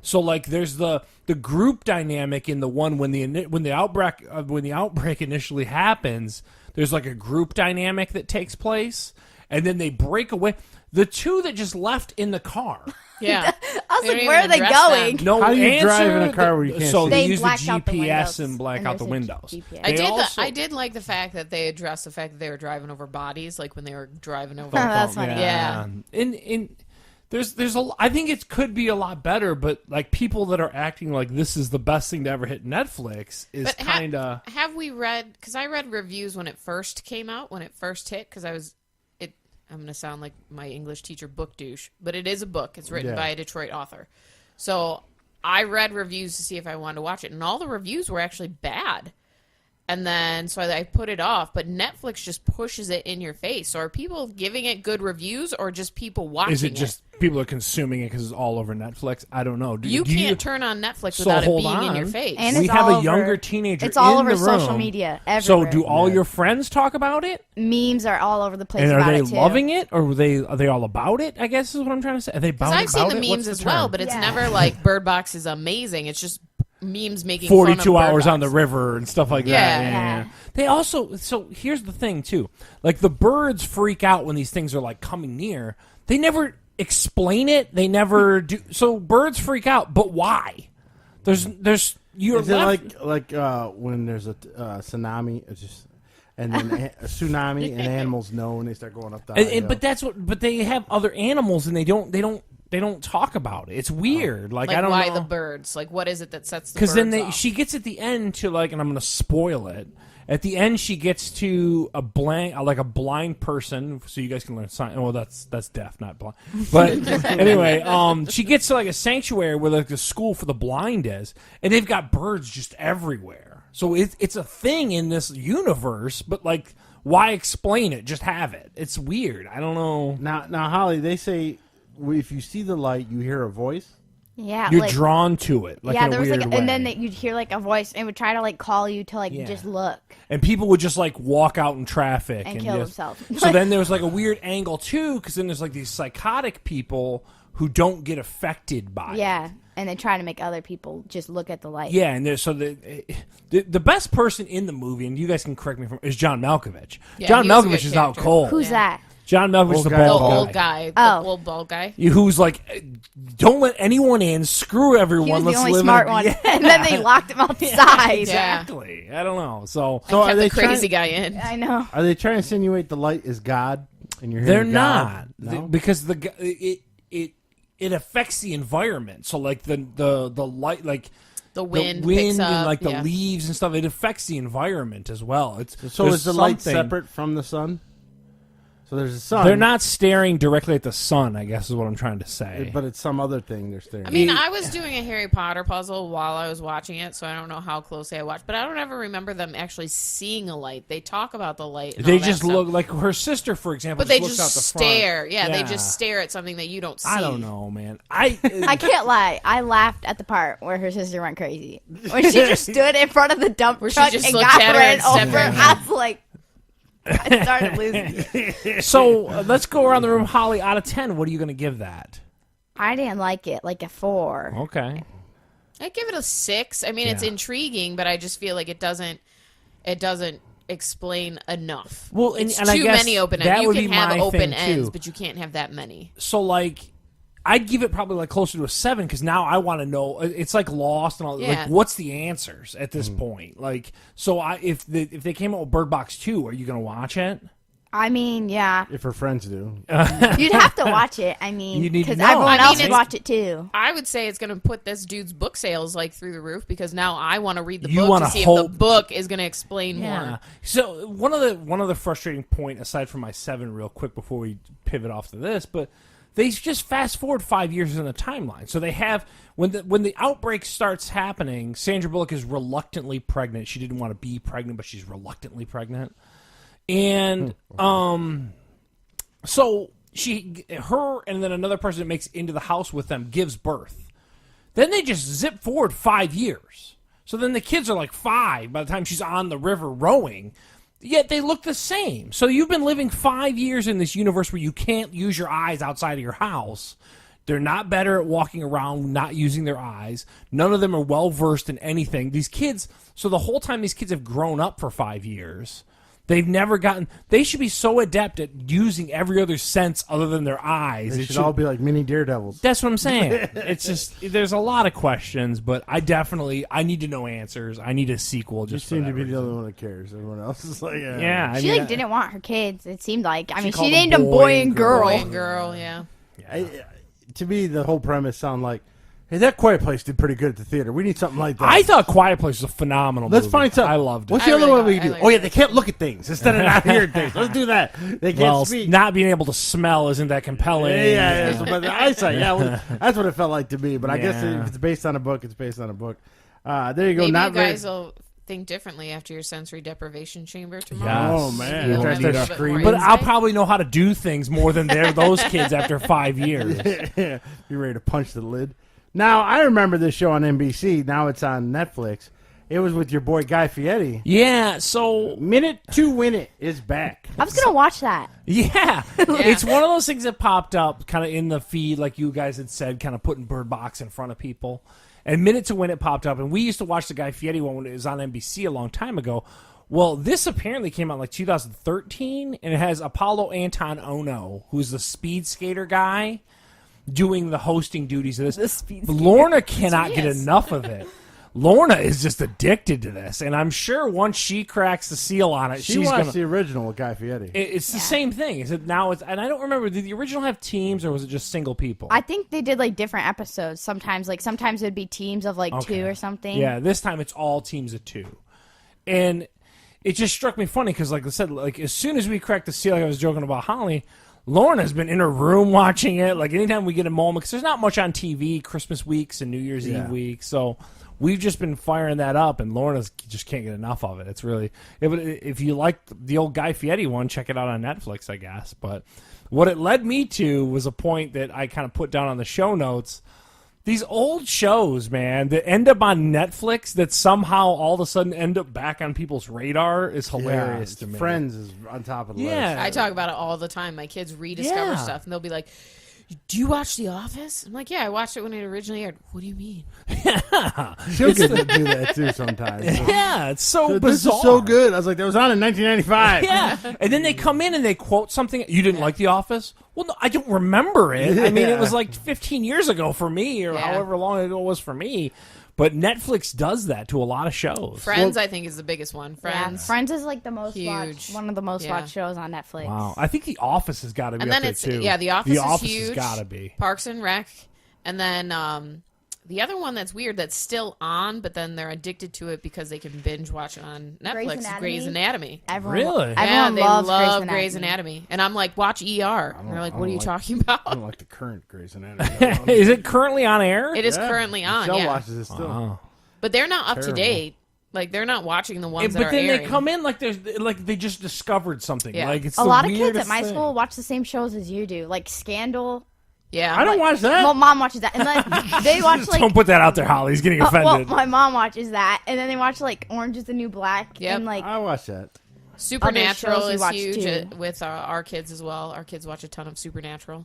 So like there's the group dynamic in the one when the outbreak initially happens, there's like a group dynamic that takes place, and then they break away. The two that just left in the car. Yeah. I was They like, don't where even are they address going? them. No How do you answer. drive in a car where you can't so see? they They use the blacked out the GPS windows, and black and out the there's a windows. GPS. I They did. also- I did like the fact that they addressed the fact that they were driving over bodies, like when they were driving over. Oh, that's funny. Yeah. In there's a. I think it could be a lot better, but like people that are acting like this is the best thing to ever hit Netflix is But kind of. have we read? Because I read reviews when it first came out, when it first hit. Because I'm going to sound like my English teacher, book douche, but it is a book. It's written Yeah. by a Detroit author. So I read reviews to see if I wanted to watch it, and all the reviews were actually bad. And then, so I put it off, but Netflix just pushes it in your face. So are people giving it good reviews or just people watching Is it just people are consuming it because it's all over Netflix. I don't know. You can't turn on Netflix So without it hold being in your on. face. And We it's have all a younger over- teenager. It's all in over the social room. media. So Everywhere. do all your friends talk about it? Memes are all over the place And are about they it too. loving it, or are they all about it? I guess is what I'm trying to say. Are they Because about I've seen the it? memes What's as well, term? but it's Yeah. never like Bird Box is amazing. It's just memes making 42 fun of hours Bird on the Box. river and stuff like Yeah. that. Yeah. They also, so here's the thing too. Like the birds freak out when these things are like coming near. They never explain it. They never do. So birds freak out, but why? There's you're Is it left, like when there's a tsunami? It's just and then a tsunami and animals know when they start going up the high hill. but that's what. But they have other animals and they don't talk about it. It's weird. Like Like I don't why know. the birds? Like what is it that sets the Because birds then off? she gets at the end to like, and I'm going to spoil it. At the end, she gets to a blind person, so you guys can learn sign. Well, that's deaf, not blind. But anyway, she gets to like a sanctuary where like the school for the blind is, and they've got birds just everywhere. So it's a thing in this universe, but like, why explain it? Just have it. It's weird. I don't know. Now, Holly, they say if you see the light, you hear a voice. Yeah, You're like, drawn to it. Like yeah, in a there was weird like, way. and then you'd hear like a voice and it would try to like call you to like Yeah. just look And people would just like walk out in traffic and kill just, themselves. So then there was like a weird angle too, because then there's like these psychotic people who don't get affected by it. Yeah, and they try to make other people just look at the light. Yeah, and there's so the best person in the movie, and you guys can correct me is John Malkovich. Yeah, John he was a Malkovich good is out character. cold. Who's that? John Malkovich is Old the guy. the bald old guy. guy, Oh. the old bald guy. Who's like, don't let anyone in. Screw everyone. He was the Let's only live smart in a-" one, Yeah, and then they locked him outside. exactly. I don't know. So So Kept are they the crazy trying, guy in. I know. Are they trying to insinuate the light is God? And you're they're hearing not God? No? because it affects the environment. So like the light, like The wind, the wind picks up, and like the yeah. leaves and stuff, it affects the environment as well. So there's is the light something- separate from the sun? So there's a sun. They're not staring directly at the sun, I guess is what I'm trying to say. but it's some other thing they're staring. I mean, I was doing a Harry Potter puzzle while I was watching it, so I don't know how closely I watched, but I don't ever remember them actually seeing a light. They talk about the light. And They all that just stuff, look like her sister, for example. but they looks just out the front. stare. Yeah, they just stare at something that you don't see. I don't know, man. I can't lie. I laughed at the part where her sister went crazy. When she just stood in front of the dump Where she truck just and looked got at her ran and stepped over. her. I was like, I started losing it. So let's go around the room. Holly, out of 10, what are you going to give that? I didn't like it, like a 4. Okay. I'd give it a 6. I mean, it's Yeah. intriguing, but I just feel like it doesn't explain enough. Well, and- it's and I too guess many open that ends. You would can be have my open thing, ends, too. but you can't have that many. So, like, I'd give it probably like closer to a 7 because now I want to know. It's like Lost and all. Yeah. Like, what's the answers at this point? Like, so if they came out with Bird Box 2, are you going to watch it? I mean, yeah. if her friends do. You'd have to watch it. I mean, You need to because know. everyone I mean, else would it's- watch it too. I would say it's going to put this dude's book sales like through the roof because now I want to read the You book wanna to see if hope- the book is going to explain Yeah. more. So one of the frustrating point aside from my 7, real quick before we pivot off to this, but they just fast forward 5 years in the timeline. So they have when the outbreak starts happening, Sandra Bullock is reluctantly pregnant. She didn't want to be pregnant, but she's reluctantly pregnant, and so her and then another person that makes it into the house with them gives birth. Then they just zip forward 5 years. So then the kids are like 5 by the time she's on the river rowing. Yet they look the same. So you've been living 5 years in this universe where you can't use your eyes outside of your house. They're not better at walking around, not using their eyes. None of them are well versed in anything. These kids, so the whole time these kids have grown up for 5 years. They've never gotten. They should be so adept at using every other sense other than their eyes. They It should all be like mini daredevils. That's what I'm saying. It's just there's a lot of questions, but I need to know answers. I need a sequel. You Just for seem to that be the reason. only one that cares. Everyone else is like, Yeah, I She mean, like didn't want her kids. It seemed like. I mean, called she them named them boy and girl. Boy and girl, yeah. To me, the whole premise sound like, hey, that Quiet Place did pretty good at the theater. We need something like that. I thought Quiet Place was a phenomenal. Let's movie. find something. I loved it. What's I the other really one we like- do? I like Oh yeah, it. they can't look at things instead of not hearing things. Let's do that. They can't well, speak. not being able to smell isn't that compelling. Yeah, so, but the eyesight, that's what it felt like to me. But I guess Yeah. if it's based on a book, it's based on a book. There you go. Maybe not you guys will think differently after your sensory deprivation chamber tomorrow. Yes. Oh, man. You'll Try have to a little bit scream. more But I'll insight. probably know how to do things more than those kids after 5 years. You ready to punch the lid? Now, I remember this show on NBC. Now it's on Netflix. It was with your boy Guy Fieri. Yeah, so Minute to Win It is back. I was gonna watch that. yeah, it's one of those things that popped up kind of in the feed, like you guys had said, kind of putting Bird Box in front of people. And Minute to Win It popped up, and we used to watch the Guy Fieri one when it was on NBC a long time ago. Well, this apparently came out like 2013, and it has Apollo Anton Ono, who's the speed skater guy, doing the hosting duties of this. The speed skater. Lorna cannot get Yes. enough of it. Lorna is just addicted to this, and I'm sure once she cracks the seal on it, She she's watched gonna. the original with Guy Fieri. It's the same thing. Is it now? It's and I don't remember. Did the original have teams or was it just single people? I think they did like different episodes. Sometimes it'd be teams of like Okay. 2 or something. Yeah, this time it's all teams of 2, and it just struck me funny because, like I said, like as soon as we cracked the seal, like I was joking about Holly. Lorna's been in her room watching it. Like anytime we get a moment, because there's not much on TV Christmas weeks and New Year's Yeah. Eve week, so we've just been firing that up, and Lorna's just can't get enough of it. It's really if you like the old Guy Fieri one, check it out on Netflix, I guess. But what it led me to was a point that I kind of put down on the show notes. These old shows, man, that end up on Netflix that somehow all of a sudden end up back on people's radar is hilarious to me. Friends is on top of the Yeah. list. I talk about it all the time. My kids rediscover Yeah. stuff, and they'll be like, "Do you watch The Office?" I'm like, "Yeah, I watched it when it originally aired." What do you mean? She'll get to do that too sometimes. Yeah, it's so This bizarre. is so good. I was like, that was on in 1995. Yeah, and then they come in and they quote something. You didn't like The Office? Well, no, I don't remember it. I mean, it was like 15 years ago for me, or Yeah. however long ago it was for me. But Netflix does that to a lot of shows. Friends, I think, is the biggest one. Yeah, Friends. Friends is like the most Huge. watched, one of the most Yeah. watched shows on Netflix. Wow, I think The Office has got to be And up then there it's too. The Office is huge. has got to be. Parks and Rec, and then the other one that's weird that's still on, but then they're addicted to it because they can binge watch it on Netflix. Anatomy? Grey's Anatomy. Everyone, Really? Yeah, Everyone they loves love Grey's Anatomy. and I'm like, watch ER. And they're like, what are you talking about? I don't like the current Grey's Anatomy. Is it currently on air? It is Yeah. currently on, Michelle yeah, watches it still. Oh. but they're not up to Terrible. date. Like they're not watching the ones that But are then airing. they come in like they just discovered something. Yeah. Like it's A the lot of kids weirdest at my thing. school watch the same shows as you do, like Scandal. Yeah, I don't watch that. Well, mom watches that, and then they watch like. Don't put that out there, Holly. He's getting well, offended. my mom watches that, and then they watch like Orange Is the New Black, Yep. and like I watch that. Supernatural shows we is watch, huge too. with our kids as well. Our kids watch a ton of Supernatural.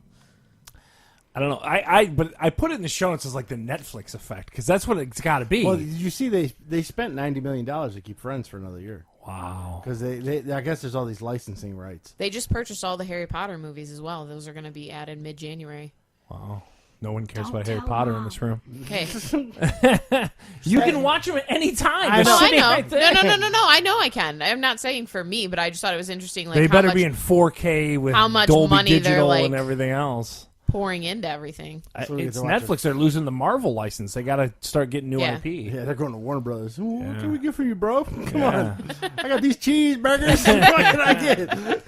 I don't know. But I put it in the show notes as like the Netflix effect because that's what it's got to be. Well, did you see they spent $90 million to keep Friends for another year? Wow. Because they I guess there's all these licensing rights. They just purchased all the Harry Potter movies as well. Those are going to be added mid-January. Wow. No one cares Don't about Harry tell Potter in Mom. this room. Okay. You can watch them at any time. I They're know. I sitting know. right there. No. I know I can. I'm not saying for me, but I just thought it was interesting. Like They how better much be in 4K with how much Dolby money they're, Digital like- and everything else. pouring into everything. So we get It's to watch Netflix. They're losing the Marvel license. They got to start getting new Yeah. IP. Yeah, they're going to Warner Brothers. What Yeah. can we get for you, bro? Come Yeah. on. I got these cheeseburgers. What can I get?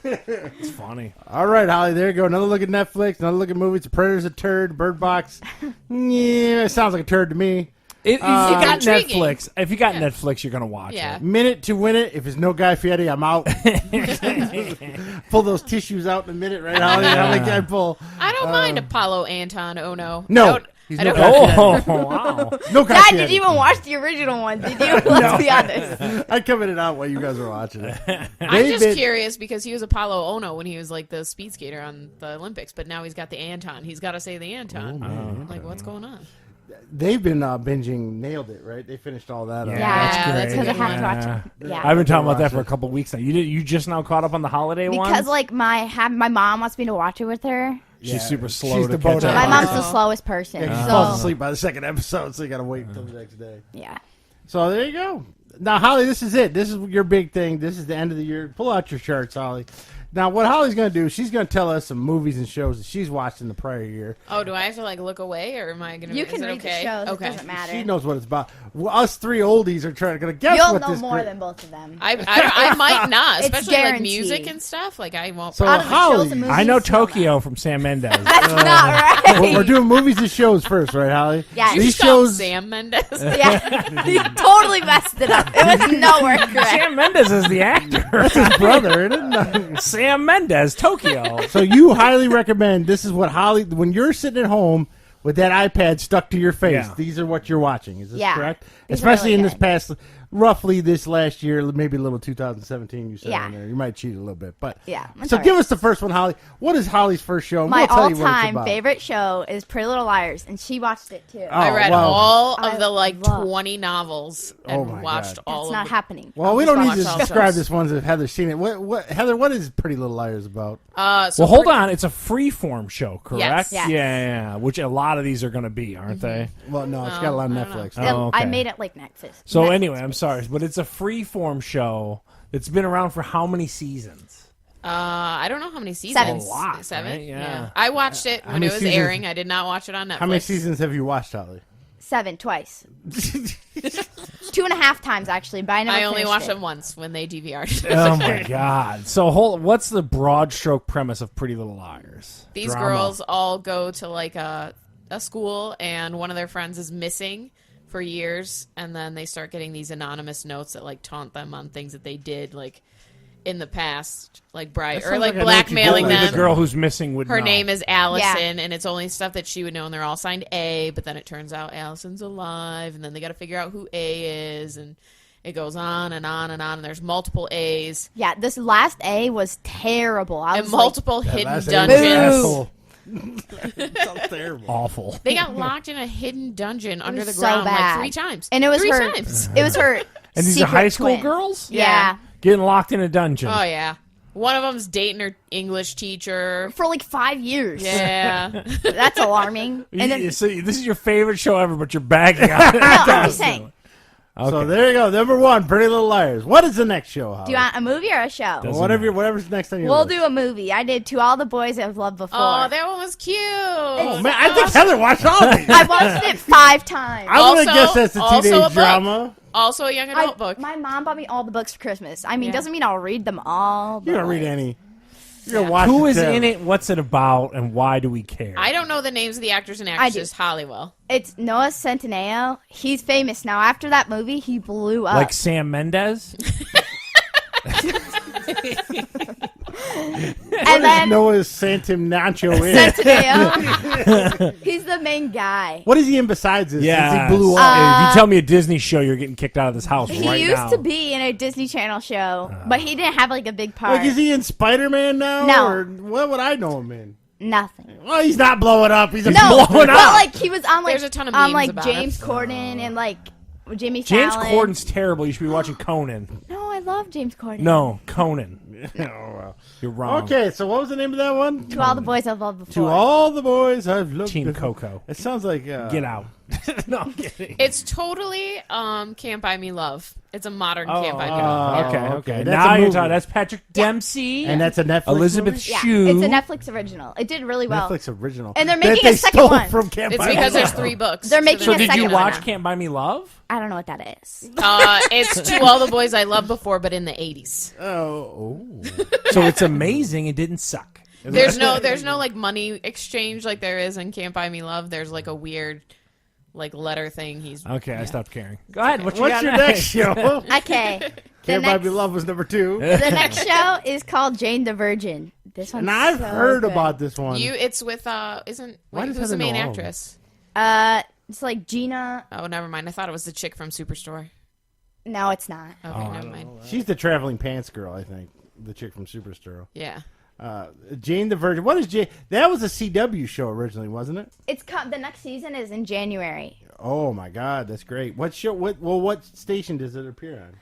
It's funny. All right, Holly, there you go. Another look at Netflix, another look at movies. The Predator's a turd. Bird Box. Yeah, it sounds like a turd to me. If you got intriguing. Netflix, if you got Yeah. Netflix, you're gonna watch Yeah. it. Minute to Win It. If it's no Guy Fieri, I'm out. Pull those tissues out in a minute, right, Holly? How many can I pull? I don't mind Apollo Anton Ono. No. I don't- He's I no don't- Guy Fieri. Oh wow! No Guy Dad, Fieri. did you even watch the original one? Did you? Let's be honest. I commented out while you guys were watching it. I'm They've just been- curious because he was Apollo Ono when he was like the speed skater on the Olympics, but now he's got the Anton. He's got to say the Anton. Oh, Like, what's going on? They've been binging Nailed It, right? They finished all that. up. Yeah, that's because I great. have to watch it. Yeah. I've been talking about that Watch for a it. couple weeks now. You just now caught up on the holiday Because ones? like my mom wants me to watch it with her. She's super slow She's to the catch boat up. out. My mom's Oh. the slowest person. Yeah, she so falls asleep by the second episode, so you got to wait until the next day. yeah. So there you go. Now, Holly, this is it. This is your big thing. This is the end of the year. Pull out your shirts, Holly. Now, what Holly's going to do, she's going to tell us some movies and shows that she's watched in the prior year. Oh, do I have to like look away, or am I gonna? You is can it read okay? the shows. Okay. It doesn't matter. She knows what it's about. Well, us three oldies are trying to guess You'll what know this more great- than both of them. I might not, It's especially like guaranteed. music and stuff. Like I won't. So Out of the Holly, shows and movies, I know you'll Tokyo from Sam Mendes. That's not right. we're doing movies and shows first, right, Holly? Yeah. you These just call him shows. Sam Mendes. Yeah, you totally messed it up. It was nowhere correct. Sam Mendes is the actor. His brother, isn't it? Sam Mendes, Tokyo. So you highly recommend. This is what Holly. When you're sitting at home with that iPad stuck to your face, Yeah. these are what you're watching. Is this Yeah. correct? These are Especially really in this good. past, roughly this last year, maybe a little 2017. You said Yeah. in there. You might cheat a little bit, but Yeah, that's So all give right. us the first one, Holly. What is Holly's first show? And My we'll tell you what it's all-time about. favorite show is Pretty Little Liars, and she watched it too. I read wow. all I of the like love- 20 novels Oh and my watched God. all It's of not them. happening. Well, we just don't need watch to all describe shows. this one if Heather's seen it. What Heather? What is Pretty Little Liars about? So Well, hold pretty- on. It's a free-form show, correct? Yes. Yeah. Which a lot of these are going to be, aren't they? Well, no, it's got a lot of I don't know. Netflix. Oh, okay. I made it like Netflix. So Netflix anyway, I'm based. sorry, but it's a free-form show that's been around for how many seasons? I don't know how many seasons. Seven. A lot, Seven. right? Yeah. I watched it when many it was seasons- airing. I did not watch it on Netflix. How many seasons have you watched, Holly? 7 twice. 2.5 times actually, but I never I only finished watched it. them once when they DVR'd. Oh my god! So, what's the broad stroke premise of Pretty Little Liars? These Drama. girls all go to like a school, and one of their friends is missing for years, and then they start getting these anonymous notes that like taunt them on things that they did like in the past, like That or sounds like like a blackmailing Nancy Drew. them. The girl who's missing would Her know. name is Allison, and it's only stuff that she would know, and they're all signed A, but then it turns out Allison's alive, and then they got to figure out who A is, and it goes on and on and on, and there's multiple A's Yeah, this last A was terrible. I and was multiple hidden Last dungeons. asshole. Sounds terrible. Awful. They got locked in a hidden dungeon under the so ground bad. like 3 times. and it was 3 her. times. It was her. And these are secret high school twin. girls Yeah. getting locked in a dungeon. Oh yeah, one of them's dating her English teacher. For like 5 years. Yeah, That's alarming. And then, So this is your favorite show ever, but you're bagging on it. no, I'm just saying. Okay. So there you go. Number one, Pretty Little Liars. What is the next show, Holly? Do you want a movie or a show? Doesn't Whatever's next on your We'll list. do a movie. I did To All the Boys I've Loved Before. oh, that one was cute. Oh, man, I think Heather watched all these. I watched it 5 times. I'm Also- gonna guess that's a also teenage a book. drama. Also a young adult book. My mom bought me all the books for Christmas. I mean, Yeah. doesn't mean I'll read them all. You but, don't read like, any. You're gonna watch Who it is too. in it? What's it about? And why do we care? I don't know the names of the actors and do. actresses. Hollywell. It's Noah Centineo. He's famous now. After that movie, he blew up. Like Sam Mendes? and then Noah's Santim Nacho in. Centineo, he's the main guy. What is he in besides this? Yeah. Since he blew up. If you tell me a Disney show, you're getting kicked out of this house He right used now. to be in a Disney Channel show, but he didn't have like a big part. Like, is he in Spider-Man now? No. Or what would I know him in? Nothing. Well, he's not blowing up. He's a No, blowing but up. like he was on like There's a ton of on memes like about James it. Corden and like Jimmy James Fallon. Corden's terrible. You should be watching Conan. No, I love James Corden. No, Conan. Oh, wow. You're wrong. Okay, so what was the name of that one? To All the Boys I've Loved Before. To all the boys I've loved. Team before. Coco. It sounds like Get out. No, I'm kidding. It's totally Can't Buy Me Love. It's a modern Oh, Can't Buy Me Love. Oh, okay, okay. okay. That's Now a you're movie. talking. That's Patrick Dempsey. And that's a Netflix Elizabeth movie? Yeah, Shue. it's a Netflix original. It did really well. Netflix original. And they're That making they a second stole one. From Can't It's Buy Me because there's Love. 3 books. They're making So a did second you one watch now. Can't Buy Me Love? I don't know what that is. It's To All the Boys I Loved Before, but in the 80s. Oh. So it's amazing. It didn't suck. There's no like money exchange like there is in Can't Buy Me Love. There's like a weird like letter thing. Okay, I stopped caring. Go ahead. What you What's got your next show? Okay. The Can't Buy next, Me Love was number 2. the next show is called Jane the Virgin. This one's And I've so heard good. about this one. It's with Why who's does the Heather main know all of actress? It's like Gina. Oh, never mind. I thought it was the chick from Superstore. No, it's not. Okay, never mind. She's the traveling pants girl, I think. The chick from Superstore. Yeah. Jane the Virgin. What is Jane? That was a CW show originally, wasn't it? It's the next season is in January. Oh my God, that's great. What show? What station does it appear on?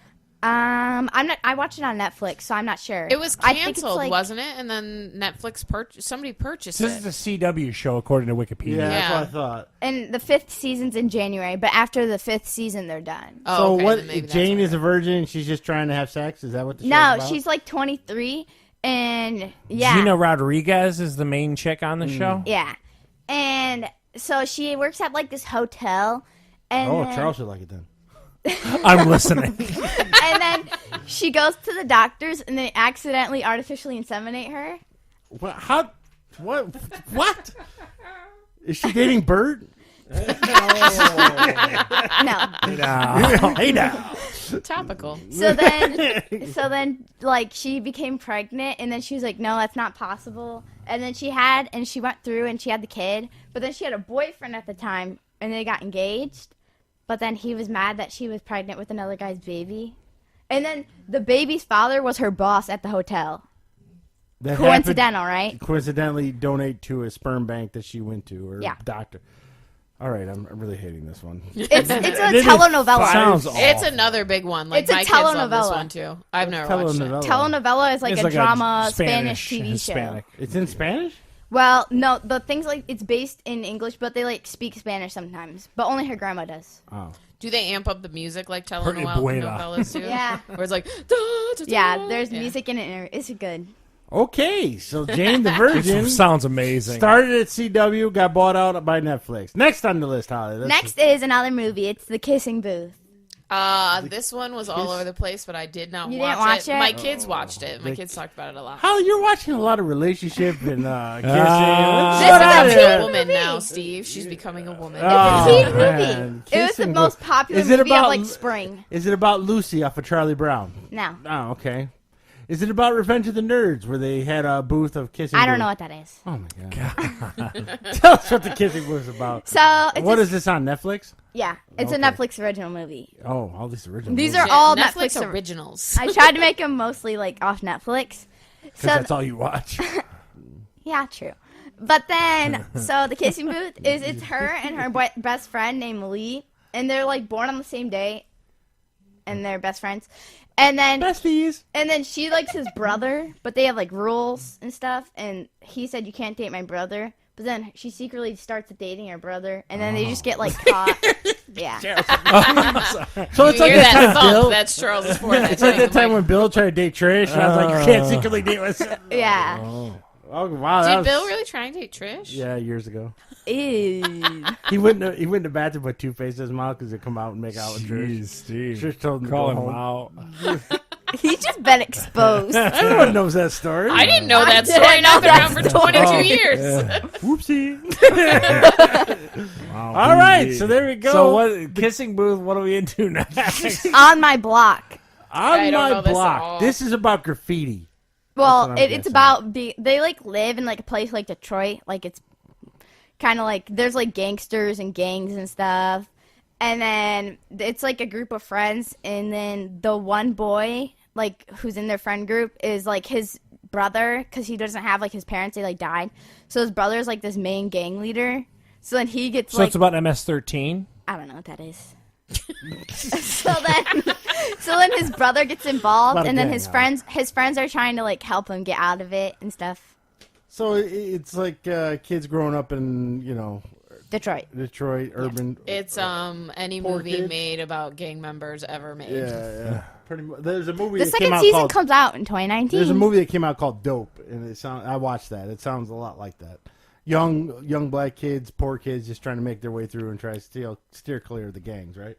I'm not. I watched it on Netflix, so I'm not sure. It was I think it's canceled, like- wasn't it? And then Netflix somebody purchased This it. is a CW show, according to Wikipedia. Yeah, that's Yeah. what I thought. And the 5th season's in January, but after the 5th season, they're done. Oh, So okay, what? then maybe that's Jane what is a virgin. She's just trying to have sex. Is that what the show's No, about? she's like 23, And yeah. Gina Rodriguez is the main chick on the show. Yeah. And so she works at like this hotel. And Oh, then, Charles would like it then. I'm listening. and then she goes to the doctors and they accidentally artificially inseminate her. What? How? What? What? Is she dating Bert? No. Hey now. Topical. So then, like, she became pregnant, and then she was like, no, that's not possible. And then she went through, and she had the kid, but then she had a boyfriend at the time, and they got engaged, but then he was mad that she was pregnant with another guy's baby. And then the baby's father was her boss at the hotel. That Coincidental, right? happened- coincidentally, donate to a sperm bank that she went to, or Yeah. doctor. All right, I'm really hating this one. It's a telenovela. Sounds awful. It's another big one. Like It's a my kids love this telenovela. one too. I've never watched it. Telenovela is like It's a drama Spanish TV Hispanic. show. It's in Spanish? Well, no, the thing's like it's based in English, but they like speak Spanish sometimes. But only her grandma does. Oh. Do they amp up the music like Pretty telenovelas do? Yeah. Where it's like, da, da, da. Yeah, there's music in it. It's good. Okay, so Jane the Virgin It sounds amazing. started at CW, got bought out by Netflix. Next on the list, Holly. Next is another movie. It's The Kissing Booth. This one was all over the place, but I did not You watch, didn't watch it? My kids watched it. My kids talked about it a lot. Holly, you're watching a lot of relationship and kissing. This Shut is a up. teen She's a woman movie. now, Steve. She's becoming a woman. It's a teen movie. man. It was the Kissing most Booth. popular Is it movie about- of like spring. Is it about Lucy off of Charlie Brown? No, Oh, okay. Is it about Revenge of the Nerds, where they had a booth of kissing? I don't booth? know what that is. Oh my god! Tell us what the kissing booth is about. So it's What is this on Netflix? Yeah, it's a Okay. Netflix original movie. Oh, all these original. These movies. are all Netflix Netflix originals. I tried to make them mostly like off Netflix. 'Cause So that's all you watch. yeah, true. But then, so the kissing booth is it's her and her best friend named Lee, and they're like born on the same day, and they're best friends. And then Besties. she likes his brother, but they have like rules and stuff. And he said you can't date my brother. But then she secretly starts dating her brother, and then they just get like caught. Yeah, So it's You like hear that that time thump? Bill. That's Charles's forehead. It's like that time when Bill tried to date Trish, and I was like, "You can't secretly date myself." yeah. Oh wow! that Did was- Bill really try and date Trish? Yeah, years ago. Ew. He went in the bathroom with Toothpaste in his mouth because he'd come out and make out with Trish. Jeez, Steve. Trish told him to Call go him home. out. He's just been exposed. Everyone knows that story. I didn't know that didn't story. Now know they're that around for 22 years. Whoopsie. Wow, All right, PG. so there we go. So what? Kissing booth. What are we into next? On my block. I On don't my know this at block, all. this is about graffiti. Well, what I'm it's guessing. about they like live in like a place like Detroit. Like it's kind of like there's like gangsters and gangs and stuff. And then it's like a group of friends, and then the one boy like who's in their friend group is like his brother because he doesn't have like his parents, they like died. So his brother is like this main gang leader. So then he gets So like it's about MS-13. I don't know what that is. so then his brother gets involved, About a and then gang, his huh? friends are trying to like help him get out of it and stuff. So it's like kids growing up in Detroit. Detroit, urban. It's any Poor movie kids. made about gang members ever made. Yeah. Pretty much. There's a movie The that came second out season called. comes out in 2019. There's a movie that came out called Dope, and I watched that. It sounds a lot like that. Young black kids, poor kids, just trying to make their way through and try to steer clear of the gangs, right?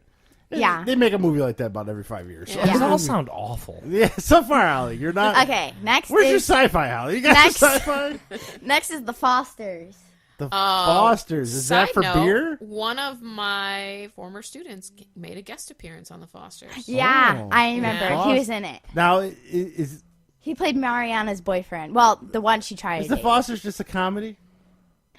Yeah. They make a movie like that about every 5 years. So. These all sound awful. Yeah, so far, Allie, you're not. Okay, next Where's your is sci-fi, Allie? You got Next. your sci-fi? next is The Fosters. The Fosters. Is that Side for note, beer? One of my former students made a guest appearance on The Fosters. Yeah, Oh. I remember. Yeah. He was in it. Now, is He played Mariana's boyfriend. Well, the one she tried to The date. Fosters just a comedy?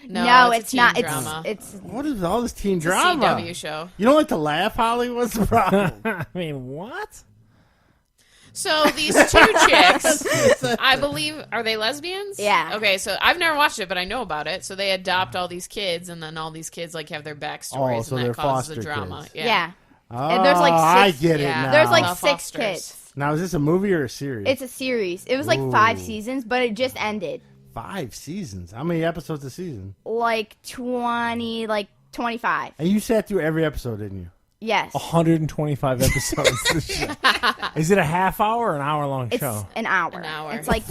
No, it's it's a not. teen drama. It's What is all this teen It's a drama? CW show. You don't like to laugh, Holly? What's the problem? I mean, what? So these two chicks, I believe, are they lesbians? Yeah. Okay, so I've never watched it, but I know about it. So they adopt all these kids, and then all these kids like have their backstories, Oh, so and they're that causes foster the drama. kids. yeah. Oh, there's like I six- get it Yeah. now. There's like The 6 Fosters. kids. Now, is this a movie or a series? It's a series. It was like 5 Ooh. seasons, but it just ended. 5 seasons. How many episodes a season? Like 20, like 25. And you sat through every episode, didn't you? Yes. 125 episodes. This shit. Is it a half hour or an hour long It's show? an hour. An hour. It's like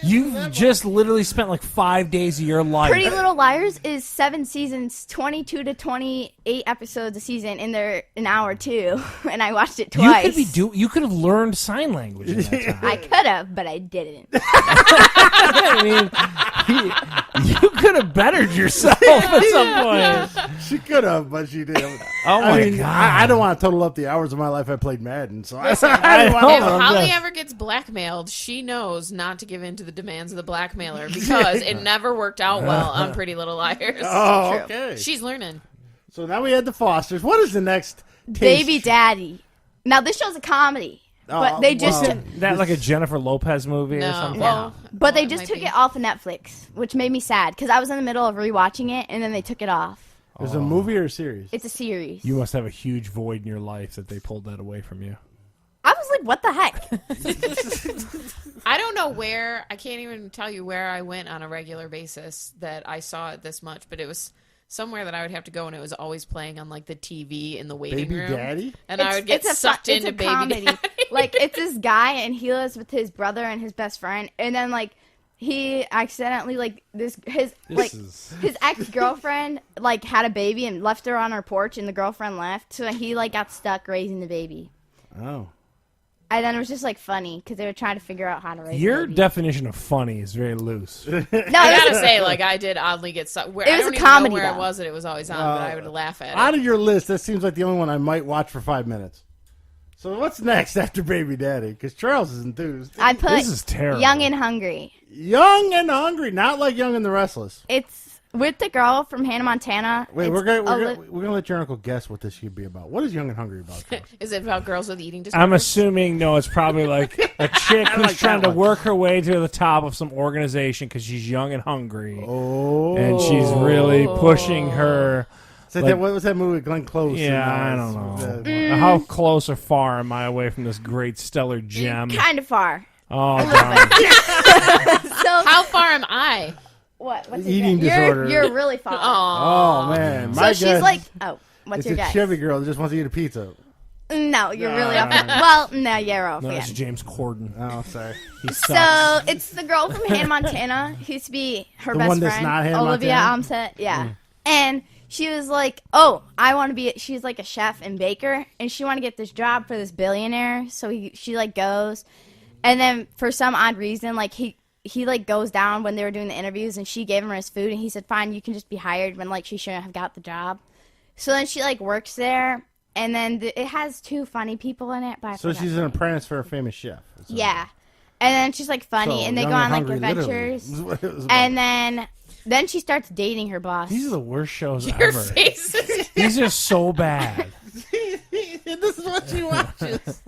You've just literally spent like 5 days of your life. Pretty Little Liars is 7 seasons, 22 to 28 episodes a season, and they're an hour too. And I watched it twice. You could have learned sign language in that time. I could have, but I didn't. I mean, you could have bettered yourself at some point. She could have, but she didn't. Oh my God. I don't want to total up the hours of my life I played Madden, so I If don't want Holly to. ever gets blackmailed, she knows not to give in to the demands of the blackmailer because it never worked out well on Pretty Little Liars. Oh, True. okay. She's learning. So now we had the Fosters. What is the next? Baby taste? Daddy. Now this show's a comedy, but they just wow. Isn't that like a Jennifer Lopez movie or No, something? well, but they well, just might took be. it off of Netflix, which made me sad because I was in the middle of rewatching it and then they took it off. Is it a movie or a series? It's a series. You must have a huge void in your life that they pulled that away from you. I was like, what the heck? I don't know where. I can't even tell you where I went on a regular basis that I saw it this much, but it was somewhere that I would have to go, and it was always playing on like the TV in the waiting Baby room. Daddy? And I would get sucked into Baby comedy. Daddy. Like it's this guy and he lives with his brother and his best friend, and then like he accidentally like his ex-girlfriend like had a baby and left her on her porch, and the girlfriend left, so he like got stuck raising the baby. Oh. And then it was just like funny because they were trying to figure out how to raise Your the baby. definition of funny is very loose. No, I it was gotta a- say, like I did oddly get sucked. Where, It I was don't a even comedy, know where though. it was that it was always on, but I would laugh at Out it. of your list, that seems like the only one I might watch for 5 minutes. So what's next after Baby Daddy? Because Charles is enthused. I put This is terrible. Young and Hungry. Young and Hungry, not like Young and the Restless. It's with the girl from Hannah Montana. Wait, It's we're gonna Oli- let your uncle guess what this should be about. What is Young and Hungry about, Charles? Is it about girls with eating disorders? I'm assuming, no, it's probably like a chick who's like trying that to one. work her way to the top of some organization because she's young and hungry. Oh, And she's really pushing her. Is that like- what was that movie with Glenn Close? Yeah, I and, don't know. Mm. How close or far am I away from this great stellar gem? kind of far. Oh, darn. So How far am I? what? What's Eating his name? disorder. You're really far. Oh, Oh man, So my she's guess like, oh, what's it's your a guess? Chevy girl that just wants to eat a pizza. No, you're really off. Well, no, you're off. No, again. it's James Corden. Oh, sorry. He sucks. So it's the girl from Hannah Montana who used to be her The best one that's friend, not Hannah Olivia Montana? Armstead. Yeah, and she was like, "Oh, I want to be." She's like a chef and baker, and she want to get this job for this billionaire. So she like goes, and then for some odd reason, like he like goes down when they were doing the interviews, and she gave him his food, and he said, "Fine, you can just be hired." When like she shouldn't have got the job. So then she like works there, and then it has two funny people in it. But I So forgot she's their an apprentice for a famous chef. So- yeah. And then she's like funny, So and they Young go on like Hungry, literally, adventures. is what it was about. And then she starts dating her boss. These are the worst shows your ever. face is These are so bad. this is what she watches.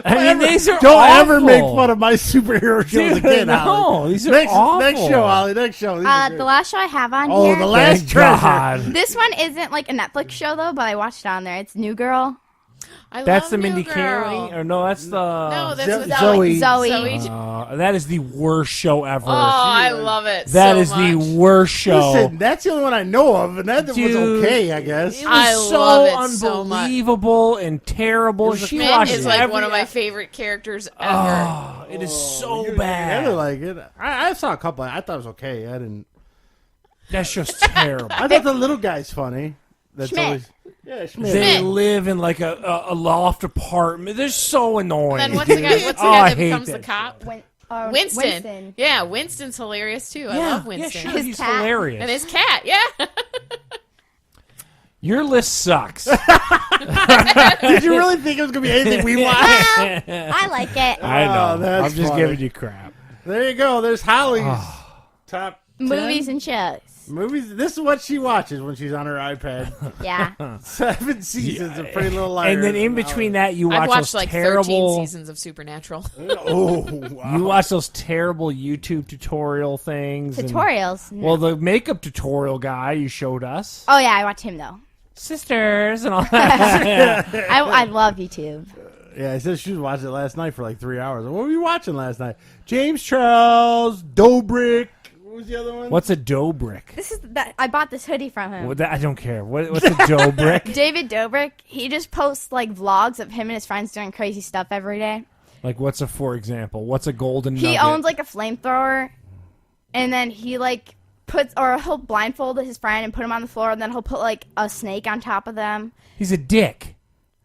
I mean, these are Don't awful. ever make fun of my superhero shows Dude, again, no, Holly. these are next, awful. Next show, Holly. Next show. These are the great. last show I have on Oh, here. the last Thank treasure. God. This one isn't like a Netflix show though, but I watched it on there. It's New Girl. I That's love the New Mindy Girl. Kaling? Or no, that's the... No, that's with Zoe. Zoe. that is the worst show ever. Oh, I love it. That so is much. the worst show. Listen, that's the only one I know of, and that Dude. was okay, I guess. It was I so love it so much. unbelievable and terrible. She Schmidt watches is like every one of my favorite characters ever. Oh, it is so You bad. really like it. I saw a couple. I thought it was okay. I didn't. That's just terrible. I thought the little guy's funny. That's Schmidt. always. Yeah, Schmidt. They Schmidt. live in like a loft apartment. They're so annoying. Then what's the guy? What's the Oh, guy I that hate becomes the that cop? Winston. Yeah, Winston's hilarious too. I love Winston. Yeah, sure, His he's cat. hilarious. And his cat, yeah. Your list sucks. Did you really think it was gonna be anything we watched? I like it. I know. Oh, that's I'm just funny. giving you crap. There you go. There's Holly's top 10 Movies and shows. movies. This is what she watches when she's on her iPad. Yeah. 7 seasons of Pretty Little Liars. And then in between that, you watch I've watched those like 13 terrible. seasons of Supernatural. Oh, wow. You watch those terrible YouTube tutorial things. and- Tutorials. No. well, the makeup tutorial guy you showed us, Oh yeah, I watch him though. sisters, and all that. I love YouTube. Yeah, I said she was watching it last night for like 3 hours. What were you watching last night? James Charles, Dobrik. What was the other one? What's a dough brick? This is that I bought this hoodie from him. I don't care. What's a dough brick? David Dobrik, he just posts like vlogs of him and his friends doing crazy stuff every day. Like, what's a, for example? What's a golden He nugget? owns like a flamethrower, and then he like he'll blindfold his friend and put him on the floor, and then he'll put like a snake on top of them. He's a dick.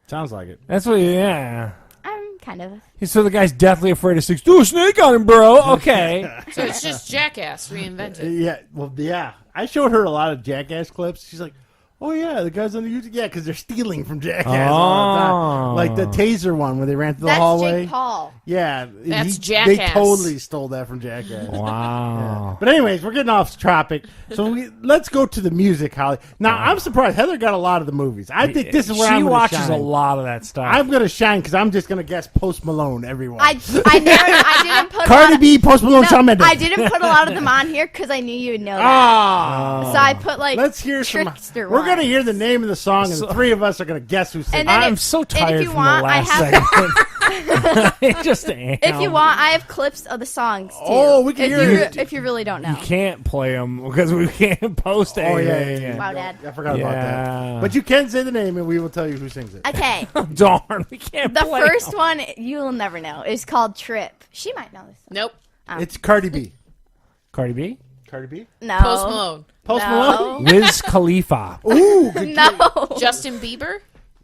Sounds like it. That's what, yeah. I'm kind of. So the guy's deathly afraid of snakes. Do a snake on him, bro. Okay. So it's just Jackass reinvented. Yeah, well, yeah. I showed her a lot of Jackass clips. She's like, "Oh yeah, the guys on the YouTube, yeah, because they're stealing from Jackass all the time." Oh. Like the taser one where they ran through the That's hallway. Jake Paul. Yeah, That's They Jackass. totally stole that from Jackass. Wow. But anyways, we're getting off topic. So let's go to the music, Holly. Now, I'm surprised Heather got a lot of the movies. I think this is where she I'm gonna watches shine. a lot of that stuff. I'm going to shine because I'm just going to guess Post Malone, everyone. I didn't put a lot Cardi of- B, Post Malone, No, Shawn Mendes. I didn't put a lot of them on here because I knew you would know that. Ah. So I put like Let's hear some. trickster We're going to ones. hear the name of the song, and the three of us are going to guess who sings And it. then I'm if- so and if tired you from want, the I last have- segment. I just am. If you want, I have clips of the songs too. Oh, we can if hear you, it. If you really don't know. You can't play them because we can't post Oh, anything. yeah. Wow, Dad. I forgot about Yeah. that. But you can say the name, and we will tell you who sings it. Okay, Darn, we can't the play first 'em. one you'll never know is called Trip. She might know this. Nope. It's Cardi B. Cardi B? Cardi B? No. Post Malone. Post No. Malone? Wiz Khalifa. Ooh, good. No. Justin Bieber.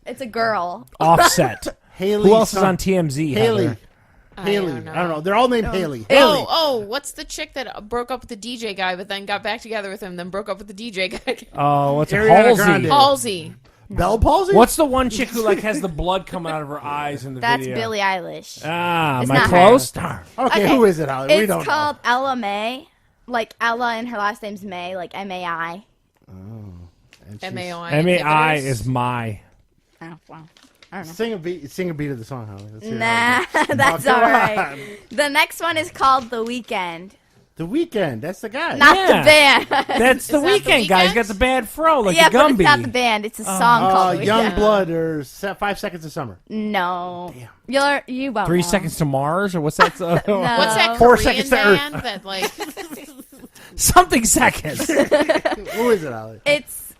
It's a girl. Offset. Haley. Who else is some- on TMZ? Haley. Heather? Haley. I don't know. They're all named Haley. Oh, Haley. what's the chick that broke up with the DJ guy, but then got back together with him, then broke up with the DJ guy? Oh, what's it? Ariana Halsey. Grande. Halsey. Bell palsy? What's the one chick who like has the blood coming out of her eyes in the That's video? Billie Eilish. Ah, It's am I not close? Darn. Okay, who is it, Holly? We It's don't called Ella May. Like Ella and her last name's May, like M-A-I. know. MAOI. M-A-I inhibitors. is my. Oh, wow. I don't know. Sing a beat of the song, Holly. Let's hear it. Nah, that's come all right. on. The next one is called The Weeknd. The Weeknd. That's the guy. Not Yeah. the band. That's the that The weekend guy. He's Weeknd? got the bad fro like yeah, a but it's Gumby. not the band. It's a song called The Young Weeknd. Blood or 5 Seconds of Summer. No. Damn. You won't 3 know. Seconds to Mars or what's that? No. What's that 4 Korean seconds to Earth. band that like? Something seconds. Who is it, Holly? It's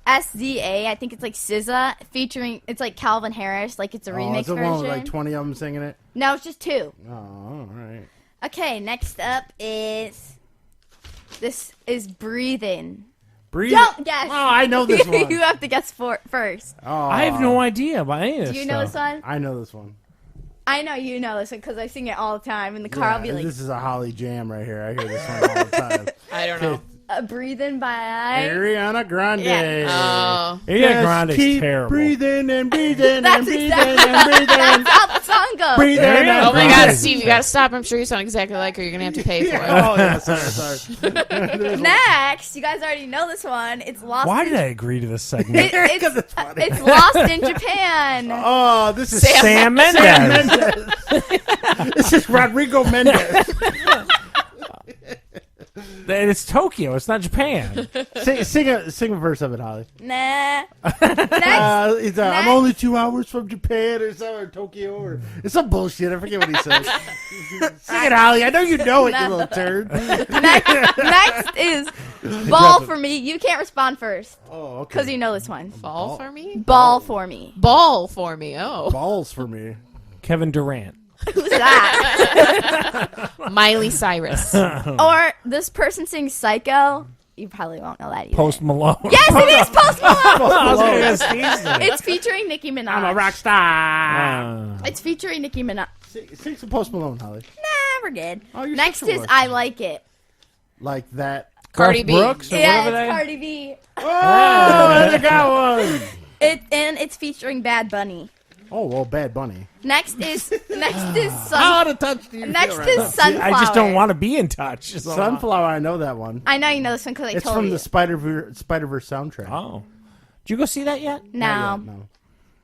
SZA. I think it's like SZA featuring. It's like Calvin Harris. Like it's a remix it's the version. one with like 20 of them singing it. No, it's just 2. Oh, all right. Okay, next up is this is Breathing. Breathe. Don't guess. Oh, I know this one. You have to guess first. Oh, I have no idea about any of this Do you know this stuff. one? I know this one. I know you know this one because I sing it all the time in the car. I'll be like, this is a Holly jam right here. I hear this one all the time. I don't know. Breathing by. Ariana Grande. Yeah. Oh, Ariana Just Grande's keep terrible. breathing and breathing That's and breathing exactly and breathing. That's how the song goes. Breathing Ariana and oh my Grande. God, breathing. Steve, you gotta stop. I'm sure you sound exactly like her. You're gonna have to pay for it. Oh, yeah, sorry. Next, you guys already know this one. It's Lost. Why in did I agree to this segment? Because it's funny. It's Lost in Japan. Oh, this is Sam Mendes. This is Rodrigo Mendes. It's Tokyo. It's not Japan. sing a verse of it, Holly. Nah. Next, I'm Next. only 2 hours from Japan or something, or Tokyo, or it's some bullshit. I forget what he says. Sing it, Holly. I know you know it, you little turd. next is Ball for Me. You can't respond first Oh, okay. because you know this one. Ball for me? Ball for Me. Ball for me. Oh, Balls for me. Kevin Durant. Who's that? Miley Cyrus. Or this person sings Psycho. You probably won't know that either. Post Malone. Yes, it is Post Malone. I was gonna guess these then. It's featuring Nicki Minaj. I'm a rock star. It's featuring Nicki Minaj. Sing some Post Malone, Holly. Nah, we're good. Oh, you're Next such a is wuss. I Like It. Like that. Cardi Garth B. Brooks or Yeah, whatever it's they. Cardi B. Oh, I got one. It's featuring Bad Bunny. Oh, well, Bad Bunny. Next is How out of touch do you Next feel right is now? Sunflower. I just don't want to be in touch. so- Sunflower, I know that one. I know you know this one because I It's told from you. the Spider-Verse soundtrack. Oh, did you go see that yet? No. Not yet, no.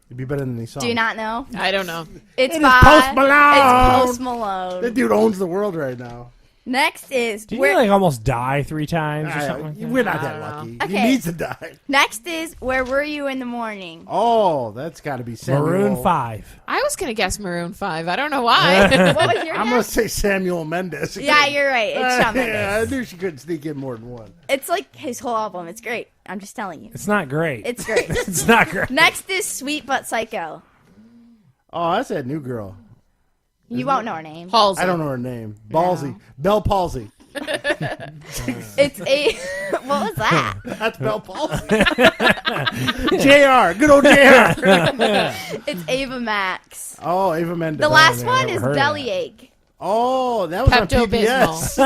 It'd be better than these songs. Do you not know? I don't know. It's It is by Post Malone. It's Post That Malone. dude owns the world right now. Next is Did where. you like almost die 3 times or something like that? We're not I that don't lucky. Okay. He needs to die. Next is where were you in the morning? Oh, that's got to be Samuel. Maroon 5. I was gonna guess Maroon 5. I don't know why. What was your I'm going guess? to say Samuel Mendes. Yeah, you're right. It's Shawn Mendes. Yeah, I knew she couldn't sneak in more than one. It's like his whole album. It's great. I'm just telling you. It's not great. It's great. It's not great. Next is Sweet But Psycho. Oh, that's that new girl. You won't know her name. Halsey. I don't know her name. Ballsy. Belle Palsy. It's a. What was that? That's Belle Palsy. JR. Good old JR. It's Ava Max. Oh, Ava Mendes. The last I've one never is heard of Bellyache. Oh, that was on PBS.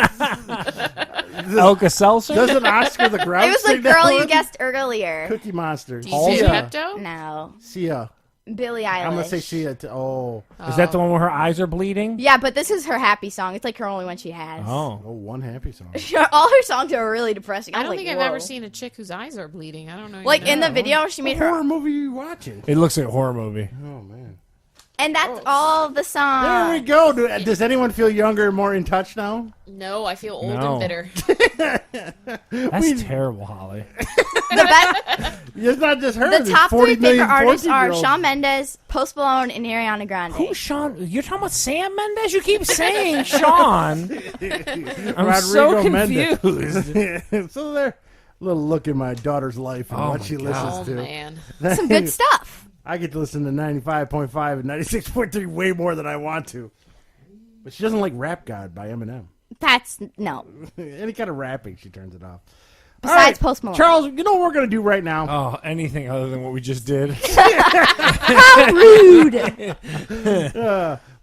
Alka Seltzer? Doesn't Oscar the Grouch It was the sing that girl you one? guessed earlier. Cookie Monster. Do you see Sia. Pepto? No, Sia. Billie Eilish. I'm going to say Sia. Oh. Is that the one where her eyes are bleeding? Yeah, but this is her happy song. It's like her only one she has. Oh. Oh, one happy song. All her songs are really depressing. I I'm don't like, think I've whoa. ever seen a chick whose eyes are bleeding. I don't know. Like in the know. video, she made What her, horror movie are you watching? It looks like a horror movie. Oh, man. and that's all the There we song. go. Does anyone feel younger and more in touch now? No, I feel old No. and bitter. That's terrible, Holly. The best, It's not just her. the There's top 40 three favorite million artists are 14-year-olds. Shawn Mendes, Post Malone, and Ariana Grande. Who's Sean? You're talking about Sam Mendes? You keep saying Sean. I'm so Rodrigo Mendes. confused. So there, a little look in my daughter's life and Oh what my she God. listens Oh to. man. Some good stuff. I get to listen to 95.5 and 96.3 way more than I want to. But she doesn't like Rap God by Eminem. That's no. Any kind of rapping, she turns it off. All Besides Post Malone. Charles, you know what we're going to do right now? Oh, anything other than what we just did. How rude!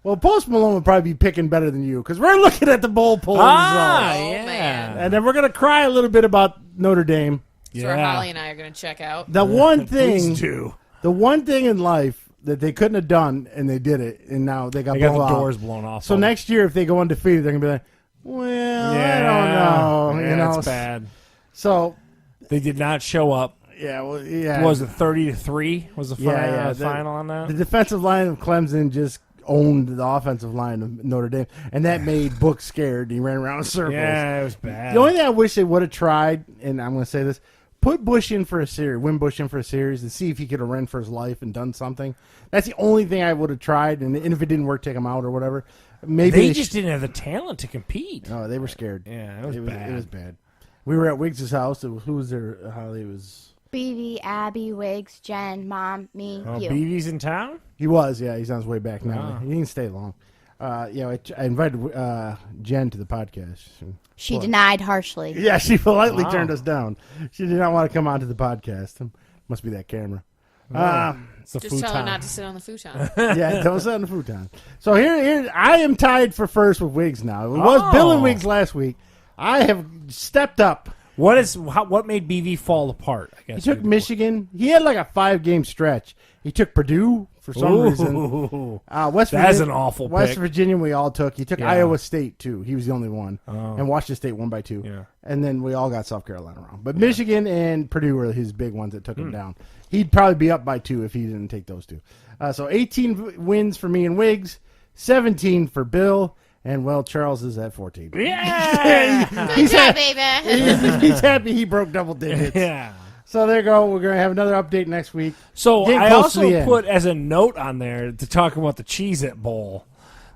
Well, Post Malone would probably be picking better than you because we're looking at the bowl poll ah, results. Oh, yeah. man. And then we're going to cry a little bit about Notre Dame. So Holly and I are gonna check out. The one thing, Please do. the one thing in life that they couldn't have done, and they did it, and now they got They got blown the out. doors blown off. So them. next year, if they go undefeated, they're gonna be like, "Well, I don't know." Yeah, you know, that's bad. So They did not show up. yeah, well, yeah. Was it 30-3? Was the Yeah, the- final on that? the defensive line of Clemson just owned the offensive line of Notre Dame, and that made Book scared. He ran around in circles. Yeah, it was bad. The only thing I wish they would have tried, and I'm going to say this, put Bush in for a series, win Bush in for a series, and see if he could have run for his life and done something. That's the only thing I would have tried, and if it didn't work, take him out or whatever. Maybe they just didn't have the talent to compete. No, they were scared. Yeah, it was bad. It was bad. We were at Wiggs' house. Who was there? Holly it was. BB, Abby, Wiggs, Jen, Mom, me, Oh, you. BB's in town? He was. Yeah, he's on his way back now. Ah. He didn't stay long. I invited Jen to the podcast. She denied harshly. Yeah, she politely Wow. turned us down. She did not want to come onto the podcast. Must be that camera. It's the Just tell her futon. not to sit on the futon. Yeah, don't sit on the futon. So here, I am tied for first with Wiggs now. It was Oh. Bill and Wiggs last week. I have stepped up. What made BV fall apart? I He guess took Michigan. He had like a 5-game stretch. He took Purdue for some reason. Ooh. West That's Virginia, an awful West pick. Virginia we all took. He took Yeah. Iowa State too. He was the only one. Oh. And Washington State won by 2. Yeah. And then we all got South Carolina wrong. But Michigan and Purdue were his big ones that took Hmm. him down. He'd probably be up by 2 if he didn't take those 2. So 18 wins for me and Wiggs, 17 for Bill, and well, Charles is at 14. Yeah. Good job, baby. He's happy he broke double digits. yeah. So there you go. We're going to have another update next week. So Getting I close to the also end. put as a note on there to talk about the Cheez-It Bowl.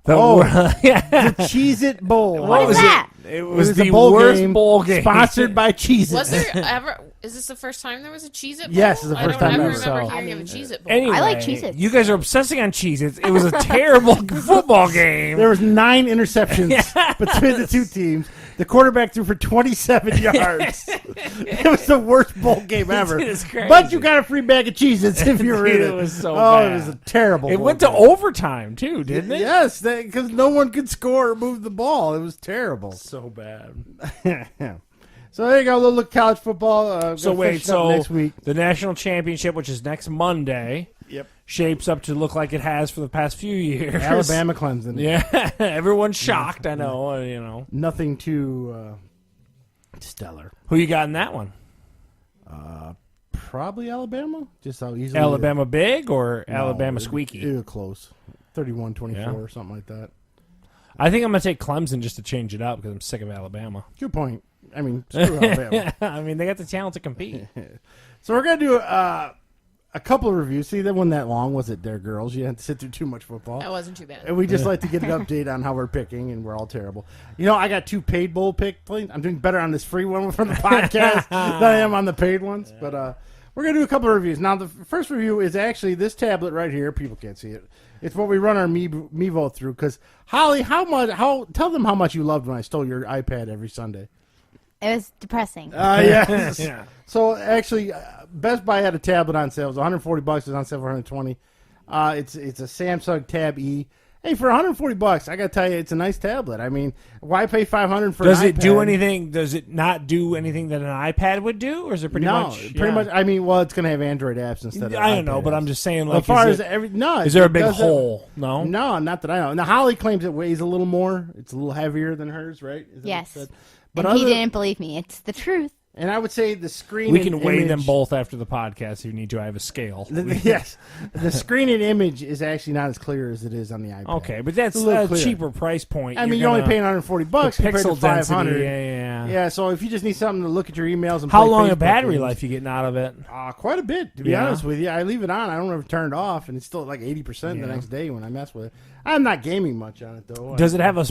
The Oh. yeah. Cheez-It Bowl. What is that? It was a the bowl worst game bowl game. sponsored by Cheez-It. Was there ever? Is this the first time there was a Cheez-It Bowl? Yes, it's the first time I don't ever. ever remember So- hearing of a Cheez-It Bowl. Anyway, I like Cheez-Its. You guys are obsessing on Cheez-Its. It was a terrible football game. There was 9 interceptions between the two teams. The quarterback threw for 27 yards. It was the worst bowl game ever. It's crazy. But you got a free bag of Cheez-Its if you were in Dude, it. it was so Oh, bad. it was a terrible It bowl went to game. overtime too, didn't it? Yes, because no one could score or move the ball. It was terrible. So bad. So there you go. A little look at college football. So Gonna wait, finish it up so next week. the national championship, which is next Monday, Yep. shapes up to look like it has for the past few years. Alabama, Clemson. Yeah, everyone's shocked. I know. You know Nothing too stellar. who you got in that one? Probably Alabama. Just how easily. Alabama big or No, Alabama it- squeaky? It was close. 31-24 Yeah. or something like that. I think I'm going to take Clemson just to change it up because I'm sick of Alabama. Good point. I mean, screw Alabama. I mean, they got the talent to compete. So we're gonna do a couple of reviews. See, that wasn't that long, was it? There, girls, you didn't sit through too much football. That wasn't too bad. And we just like to get an update on how we're picking, and we're all terrible. You know, I got 2 paid bowl pick plays. I'm doing better on this free one from the podcast than I am on the paid ones. But we're going to do a couple of reviews. Now, the first review is actually this tablet right here. People can't see it. It's what we run our Mevo through. Because, Holly, tell them how much you loved when I stole your iPad every Sunday. It was depressing. Yes. Yeah. So, actually, Best Buy had a tablet on sale. It was $140. It's on sale for $120. It's a Samsung Tab E. Hey, for $140, I got to tell you, it's a nice tablet. I mean, why pay $500 for Does an it do iPad? anything? Does it not do anything that an iPad would do, or is it pretty much? Pretty much. I mean, well, it's going to have Android apps instead of I don't know, iPad but I'm apps. just saying. Like, As far is as no, is there a it big doesn't- hole? No. No, not that I know. Now Holly claims it weighs a little more. It's a little heavier than hers, right? Is that what Yes. it said? But But he didn't believe me. It's the truth. And I would say the screen. We and can weigh them image- both after the podcast if you need to. I have a scale. Yes, the screen and image is actually not as clear as it is on the iPad. Okay, but that's It's a little a clear. cheaper price point. I mean, you're only paying $140 compared to pixel density. $500. Yeah. Yeah, so if you just need something to look at your emails and How play long a Facebook battery games, life you getting out of it? Quite a bit, to be Yeah. honest with you. I leave it on. I don't ever turn it off, and it's still at like 80% the Yeah. next day when I mess with it. I'm not gaming much on it though. Does it have a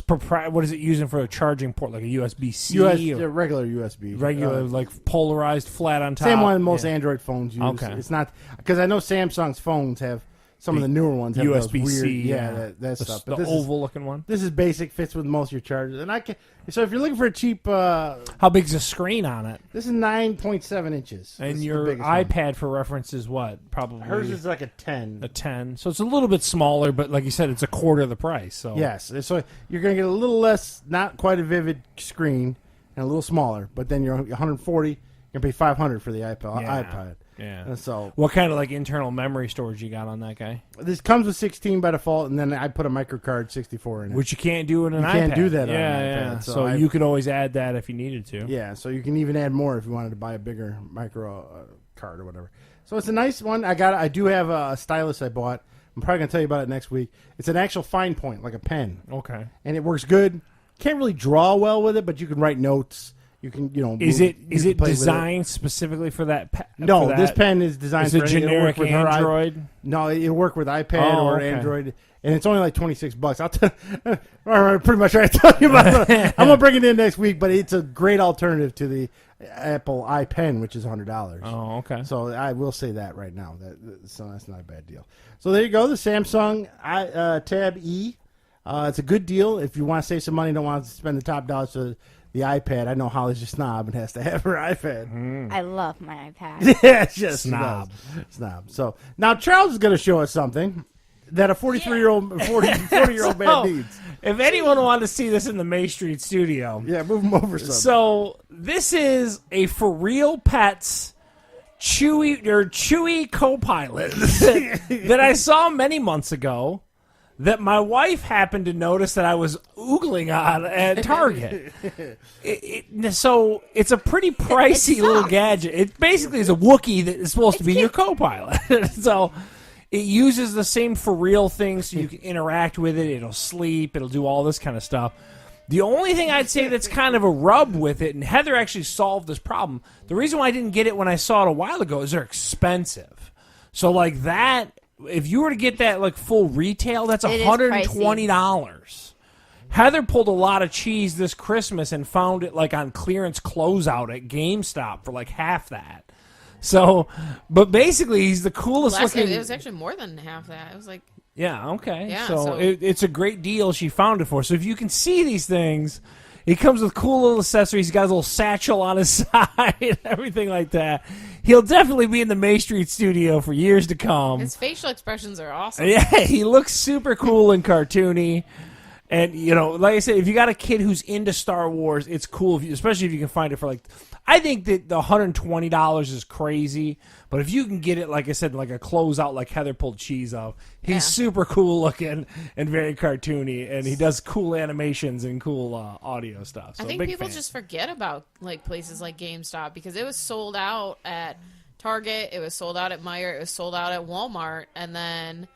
what is it using for a charging port, like a USB-C or regular USB, regular, like polarized, flat on top? same one most Yeah. Android phones use. Okay. It's not because I know Samsung's phones have some of the newer ones have those USB-C, weird, yeah. that the, stuff. the But oval-looking one. this is basic, fits with most of your chargers, and I can. So if you're looking for a cheap, How big's the screen on it? this is 9.7 inches. This And is your the biggest one. iPad, for reference, is what? Probably Hers is like a 10. a 10. So it's a little bit smaller, but like you said, it's a quarter of the price. So Yes, so you're going to get a little less, not quite a vivid screen, and a little smaller. But then you're 140. You're going to pay $500 for the iPad. Yeah. Yeah. And so What kind of like internal memory storage you got on that guy? this comes with 16 by default, and then I put a microcard 64 in it. Which you can't do in an You iPad. can't do that on Yeah, an iPad, yeah. so So I've- you could always add that if you needed to. Yeah, so you can even add more if you wanted to buy a bigger micro card or whatever. So it's a nice one. I do have a stylus I bought. I'm probably gonna tell you about it next week. It's an actual fine point, like a pen, Okay. and it works good. Can't really draw well with it, but you can write notes. You can, Is move- it you can play with it. designed specifically for that? No, for this that? pen is designed is for it anything. It'll work generic with her Android? No, it'll work with iPad Oh, or okay. Android, and it's only like $26. I'll tell. All right, pretty much right. Tell you about it. I'm gonna bring it in next week, but it's a great alternative to the Apple iPen, which is $100. Oh, okay. So I will say that right now. So that's not a bad deal. So there you go. The Samsung Tab E. It's a good deal if you want to save some money. Don't want to spend the top dollars to the iPad. I know Holly's a snob and has to have her iPad. I love my iPad. Yeah, it's just Snob. snob. So now Charles is going to show us something that a 40-year-old man So, needs. If anyone wanted to see this in the May Street studio, Yeah, move him over some. so this is a For Real Pets Chewy co-pilot that I saw many months ago. That my wife happened to notice that I was oogling on at Target. So it's a pretty pricey little gadget. It basically is a Wookiee that is supposed to be your co-pilot. So it uses the same For Real thing, so you can interact with it. It'll sleep. It'll do all this kind of stuff. The only thing I'd say that's kind of a rub with it, and Heather actually solved this problem. The reason why I didn't get it when I saw it a while ago is they're expensive. So like that. If you were to get that like full retail, that's It is $120. Heather pulled a lot of cheese this Christmas and found it like on clearance closeout at GameStop for like half that. So, but basically, he's the coolest Last looking. year, it was actually more than half that. It was like, Yeah, okay. Yeah, so so- it's a great deal she found it for. So if you can see these things, he comes with cool little accessories. He's got a little satchel on his side, everything like that. He'll definitely be in the May Street studio for years to come. his facial expressions are awesome. Yeah, he looks super cool and cartoony. And, you know, like I said, if you got a kid who's into Star Wars, it's cool, especially if you can find it for like, I think that the $120 is crazy. But if you can get it, like I said, like a closeout like Heather pulled cheese off, he's Yeah. super cool looking and very cartoony. And he does cool animations and cool audio stuff. So I think big people fan. just forget about like places like GameStop because it was sold out at Target, it was sold out at Meijer, it was sold out at Walmart, and then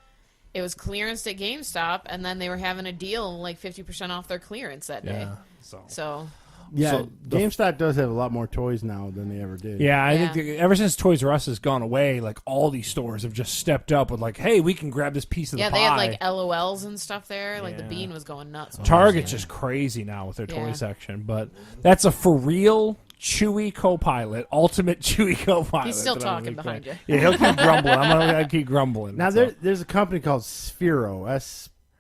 it was clearanced at GameStop, and then they were having a deal like 50% off their clearance that day. Yeah. So Yeah, So the- GameStop does have a lot more toys now than they ever did. Yeah, I Yeah. think ever since Toys R Us has gone away, like all these stores have just stepped up with like, hey, we can grab this piece of yeah, the pie. they had like LOLs and stuff there. Like the Yeah. Bean was going nuts. Target's just crazy now with their toy Yeah. section, but that's a for real Chewy co-pilot, ultimate Chewy co-pilot. He's still that I'm talking gonna behind get. you. Yeah, he'll keep grumbling. I'm gonna keep grumbling. Now So- there's a company called Sphero,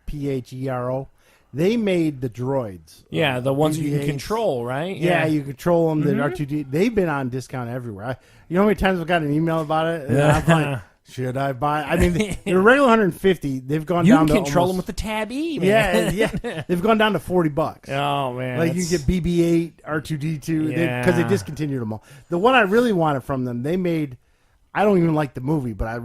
SPHERO. They made the droids. yeah, the ones you can BB-8s. control, right? Yeah, you control them. The R2D. They've been on discount everywhere. You know how many times I've got an email about it? And I'm like, should I buy? I mean, they're regular 150. They've gone You down can to control them almost, with the Tab E, man. yeah. They've gone down to $40. Oh man, Like you that's- get BB-8, R2D2, because they Yeah. discontinued them all. The one I really wanted from them, they made. I don't even like the movie, but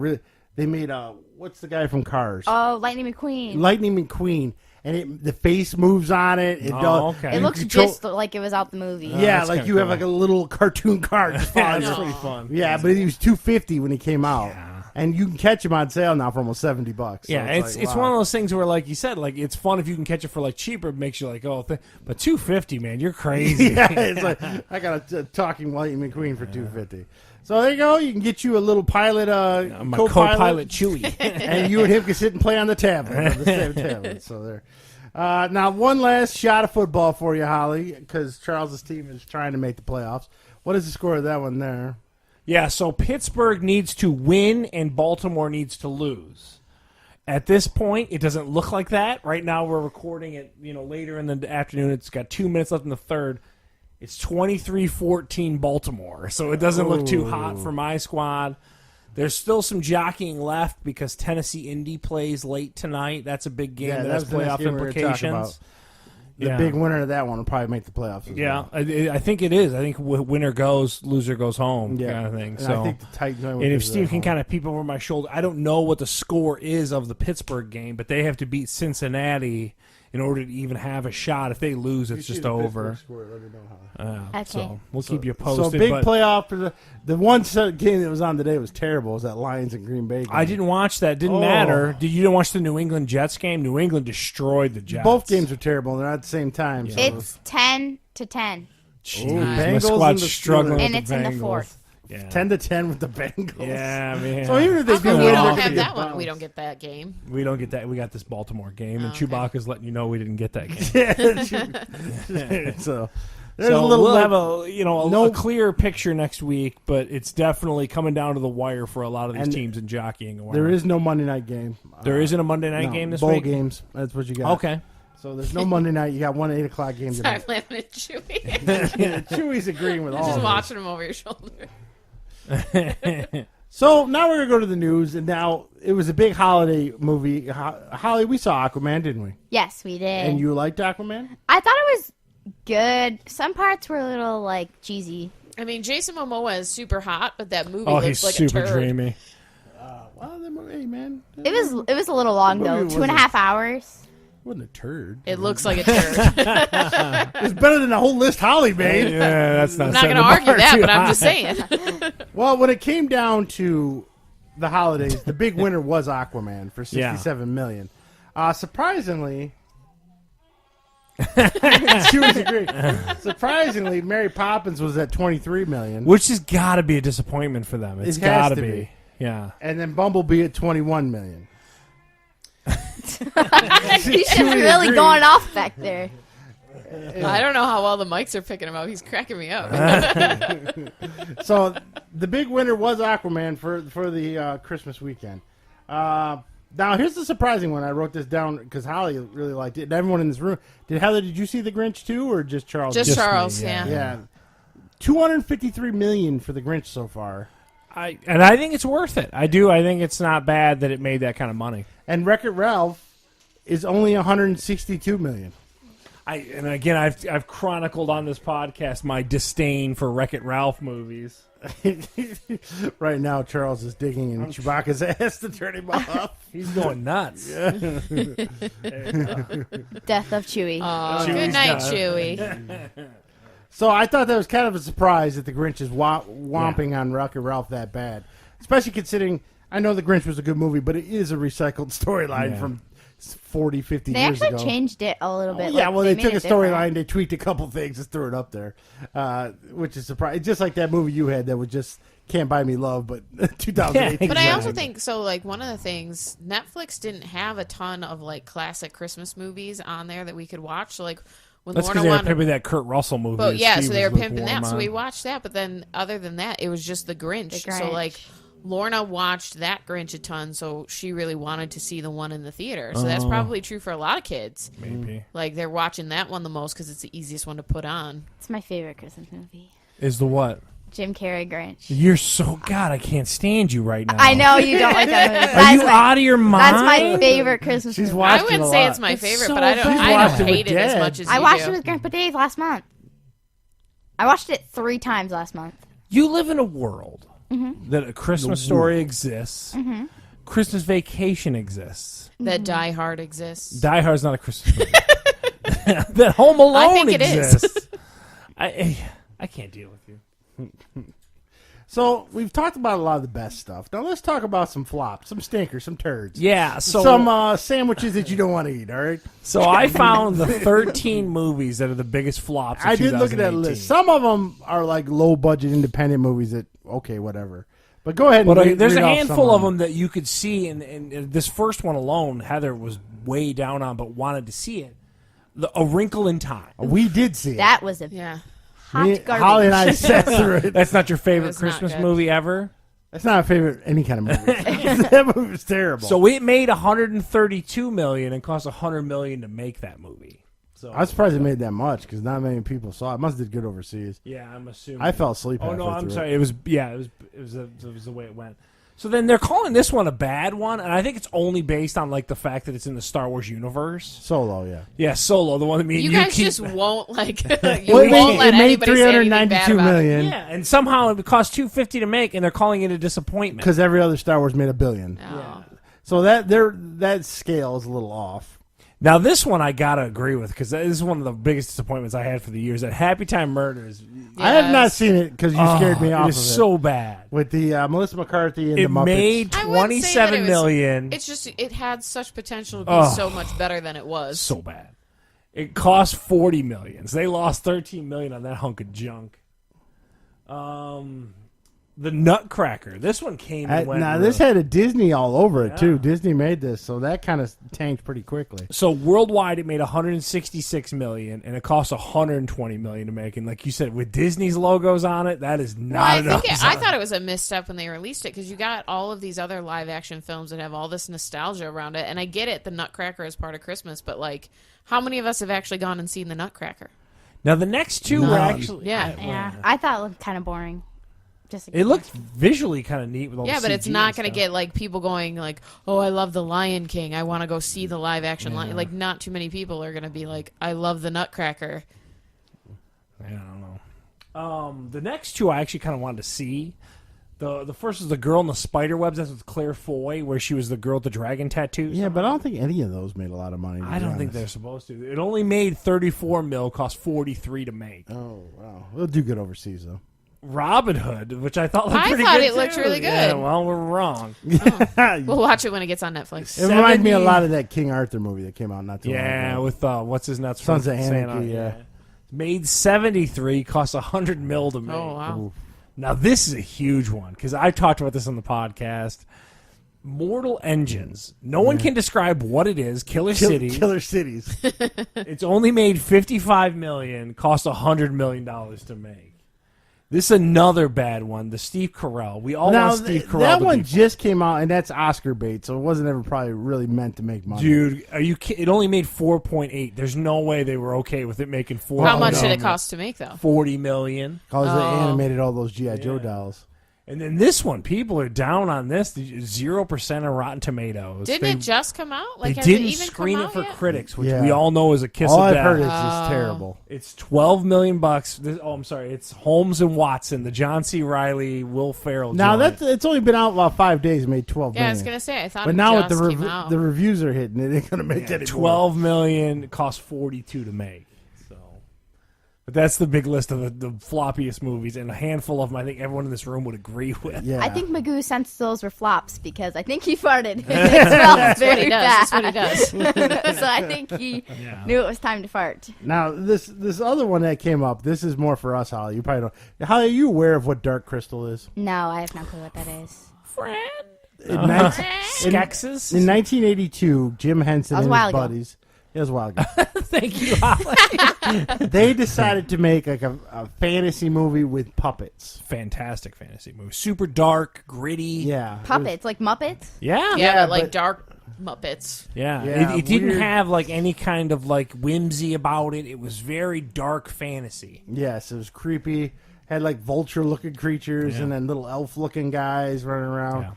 they made what's the guy from Cars? Oh, Lightning McQueen. Lightning McQueen, and the face moves on it. It Oh, does. okay. It you looks control- just like it was out the movie. yeah, that's like kinda you have cool. like a little cartoon car. Just Yeah, falling that's down. pretty fun. Yeah, but he was $250 when he came out, Yeah. and you can catch him on sale now for almost $70. So Yeah, it's like, it's wow. one of those things where, like you said, like it's fun if you can catch it for like cheaper. It makes you like, oh, but $250, man, you're crazy. Yeah, it's like I got a talking Lightning McQueen for $250. So there you go. You can get you a little pilot, I'm a co-pilot Chewy. and you and him can sit and play on the tablet, the same tablet. So there. Now, one last shot of football for you, Holly, because Charles's team is trying to make the playoffs. What is the score of that one there? Yeah, so Pittsburgh needs to win and Baltimore needs to lose. At this point, it doesn't look like that. Right now, we're recording it, later in the afternoon. It's got 2 minutes left in the third. It's 23-14 Baltimore, so it doesn't look too hot for my squad. There's still some jockeying left because Tennessee Indy plays late tonight. That's a big game that has was the next playoff game we were gonna talk about. implications. The Yeah. big winner of that one will probably make the playoffs. As Yeah, well. I think it is. I think winner goes, loser goes home, Yeah. kind of thing. And So I think the Titans. and if Steve can kind of peep over my shoulder, I don't know what the score is of the Pittsburgh game, but they have to beat Cincinnati in order to even have a shot. If they lose, it's just over. Okay. So we'll keep you So posted. big but playoff for the one game that was on today was terrible. Was that Lions and Green Bay game? I didn't watch that. Didn't Oh. matter. You didn't watch the New England Jets game? New England destroyed the Jets. Both games are terrible. They're at the same time. So. It's 10-10, Jeez, Ooh, my Bengals squad's and the struggling Steelers. and with it's the in the Bengals. fourth. Yeah. 10-10 with the Bengals. Yeah, man. So even if they How do come win, we they're don't gonna have get that one? bounced. We don't get that game. We don't get that. We got this Baltimore game, and okay. Chewbacca's letting you know we didn't get that game. So there's So a little. we'll have a no- a clear picture next week, but it's definitely coming down to the wire for a lot of these And teams in jockeying. Around. there is no Monday night game. There isn't a Monday night No, game this bowl week. games. That's what you got. Okay. So there's no Monday night. You got one 8 o'clock game Sorry, tonight. laughing at Chewy. Yeah, Chewy's agreeing with all Just of us. watching him over your shoulder. So now we're gonna go to the news, and now it was a big holiday movie. Holly, we saw Aquaman, didn't we? Yes, we did. And you liked Aquaman? I thought it was good. Some parts were a little like cheesy. I mean, Jason Momoa is super hot, but that movie Oh, looks he's like super a turd. dreamy. Well, the movie, hey, man, It was a little long Movie though, wasn't- 2.5 hours. wasn't a turd. It looks like a turd. It's better than the whole list Holly made. Yeah, that's not. I'm not setting going to the argue bar that, too but I'm high. just saying. Well, when it came down to the holidays, the big winner was Aquaman for $67 million. Surprisingly, she was agreeing. Surprisingly, Mary Poppins was at $23 million, Which has got to be a disappointment for them. It's It has got to to be. be. Yeah. and then Bumblebee at $21 million. He's really going off back there. I don't know how well the mics are picking him up. He's cracking me up. So the big winner was Aquaman for the Christmas weekend. Now here's the surprising one. I wrote this down because Holly really liked it. And everyone in this room did. Heather, did you see the Grinch too, or just Charles? Just Just me, Charles, yeah. yeah. yeah. $253 million for the Grinch so far, I think it's worth it. I do. I think it's not bad that it made that kind of money. and Wreck-It Ralph is only $162 million. And again, I've chronicled on this podcast my disdain for Wreck-It Ralph movies. Right now, Charles is digging in Chewbacca's ass to turn him off. He's going nuts. Death of Chewie. Aw, Chewy's good night, done. Chewy. So I thought that was kind of a surprise that the Grinch is womping on Wreck-It Ralph that bad, especially considering I know The Grinch was a good movie, but it is a recycled storyline Yeah. from 40, 50 They years actually ago. changed it a little bit. Yeah, like, well, they made took a it different. storyline, they tweaked a couple things, just threw it up there, which is surprising. Just like that movie you had that was just Can't Buy Me Love, but 2018. Yeah, But I Exactly. also think so. Like one of the things, Netflix didn't have a ton of like classic Christmas movies on there that we could watch. So like when That's Lorna because they were wanted, pimping that Kurt Russell movie. but that yeah, Steve so they were was pimping lukewarm that. So we on. watched that. But then other than that, it was just the Grinch. The So Grinch. like Lorna watched that Grinch a ton, so she really wanted to see the one in the theater. So that's probably true for a lot of kids. Maybe. Like they're watching that one the most because it's the easiest one to put on. It's my favorite Christmas movie. Is the what? Jim Carrey Grinch. You're so God. I can't stand you right now. I know you don't like that movie. Are That's you my, out of your mind? that's my favorite Christmas She's movie. watched I wouldn't it a say lot. it's my It's favorite, so but I don't. bad. I Watched don't it with hate it as Dad. much as I you watched do. it with Grandpa Dave last month. I watched it 3 times last month. You live in a world Mm-hmm. that a Christmas story exists. Christmas Vacation exists. That Die Hard exists. Die Hard's not a Christmas movie. That Home Alone I think it is. exists. I can't deal with you. So we've talked about a lot of the best stuff. Now let's talk about some flops, some stinkers, some turds. Yeah, so some sandwiches that you don't want to eat, all right? so I found the 13 movies that are the biggest flops. Of I did look at that 2018. list. Some of them are like low-budget independent movies that, okay, whatever. But go ahead and But read there's a off some handful of them that you could see, and this first one alone, Heather was way down on, but wanted to see it. A Wrinkle in Time. We did see it. That was a Yeah. hot Me- garbage. Holly and I sat through it. That's not your favorite was not Christmas good. movie ever? That's not a favorite any kind of movie. That movie was terrible. So it made $132 million and cost $100 million to make that movie. So I was surprised it made that much because not many people saw it. It must have did good overseas. yeah, I'm assuming. I fell asleep. Oh no, halfway I'm through sorry. It. It was the way it went. So then they're calling this one a bad one, and I think it's only based on like the fact that it's in the Star Wars universe. Solo, yeah. Yeah, Solo, the one that me and You you guys keep. just won't like. You Well, won't let it made anybody say anything bad $392 about it. million Yeah, and somehow it cost $250 to make, and they're calling it a disappointment. because every other Star Wars made $1 billion. Oh. So that scale is a little off. Now this one I gotta agree with because this is one of the biggest disappointments I had for the years. That Happy Time Murders. I have not Yes. seen it because you scared me off It of is it. so bad. With the Melissa McCarthy and It the Muppets. made I wouldn't say that it $27 was- million. It's just it had such potential to be Ugh. so much better than it was. So bad. It cost $40 million. So they lost $13 million on that hunk of junk. The Nutcracker. This one came and went. Now real- this had a Disney all over it Yeah. too. Disney made this, so that kind of tanked pretty quickly. So worldwide, it made $166 million, and it cost $120 million to make. And like you said, with Disney's logos on it, that is not Well, I enough. think I thought it was a misstep when they released it because you got all of these other live action films that have all this nostalgia around it, and I get it. The Nutcracker is part of Christmas, but like, how many of us have actually gone and seen the Nutcracker? Now the next two were None. actually Yeah, I thought it looked kind of boring. Just It looked visually kind of neat with all Yeah, the but it's CG not and going to stuff. get like people going like, "Oh, I love the Lion King. I want to go see the live action Lion." Like, not too many people are going to be like, "I love the Nutcracker." I don't know. The next two I actually kind of wanted to see. The first is the girl in the spider webs. That's with Claire Foy, where she was the girl with the dragon tattoos. Yeah, but I don't think any of those made a lot of money. to I be don't think honest. they're supposed to. It only made $34 million, cost $43 to make. Oh wow, they'll do good overseas though. Robin Hood, which I thought looked I pretty thought good it looked too. really Yeah, good. well, we're wrong. We'll watch it when it gets on Netflix. It reminded me a 70 lot of that King Arthur movie that came out not too long Yeah, ago. with what's his nuts? Sons from of Anarchy, Santa, yeah. Made 73, cost $100 million to make. Oh wow! Now this is a huge one because I talked about this on the podcast. Mortal Engines. No one can describe what it is. Killer City. Killer Cities. It's only made $55 million. Cost $100 million to make. This is another bad one. The Steve Carell. We all Now want Steve Carell. that to one be just came out, and that's Oscar bait, so it wasn't ever probably really meant to make money. Dude, are you? It only made 4.8. There's no way they were okay with it making 4. How much did it cost to make though? $40 million. because they Oh. animated all those GI Joe dolls. And then this one, people are down on this. 0% of Rotten Tomatoes. Didn't it just come out? Like, They has didn't it even screen come it out for yet? critics, which Yeah. we all know is a kiss All of I've death. heard is it's terrible. It's $12 million. I'm sorry. It's Holmes and Watson, the John C. Riley, Will Ferrell. Now joint. it's only been out about 5 days, and made 12 Yeah, I million. was gonna say I thought. But it now with just the came out. the reviews are hitting, it ain't gonna make any more. 12 million, cost 42 to make. So But that's the big list of the floppiest movies, and a handful of them I think everyone in this room would agree with. Yeah. I think Magoo sensed those were flops because I think he farted. It smells very That's bad. what he does. So I think he Yeah. knew it was time to fart. Now this other one that came up. This is more for us, Holly. You probably don't. Holly, are you aware of what Dark Crystal is? No, I have no clue what that is. In, 19 Skexes? in 1982, Jim Henson That was and a while his ago. buddies. It was a while ago. Thank you, Holly. They decided to make like a fantasy movie with puppets. Fantastic fantasy movie. Super dark, gritty. Yeah, it was- Puppets, like Muppets? Yeah. Yeah, but like but- dark Muppets. Yeah, Yeah, it didn't weird. have like any kind of like whimsy about it. It was very dark fantasy. Yes, it was creepy. Had like vulture-looking creatures Yeah. and then little elf-looking guys running around. Yeah.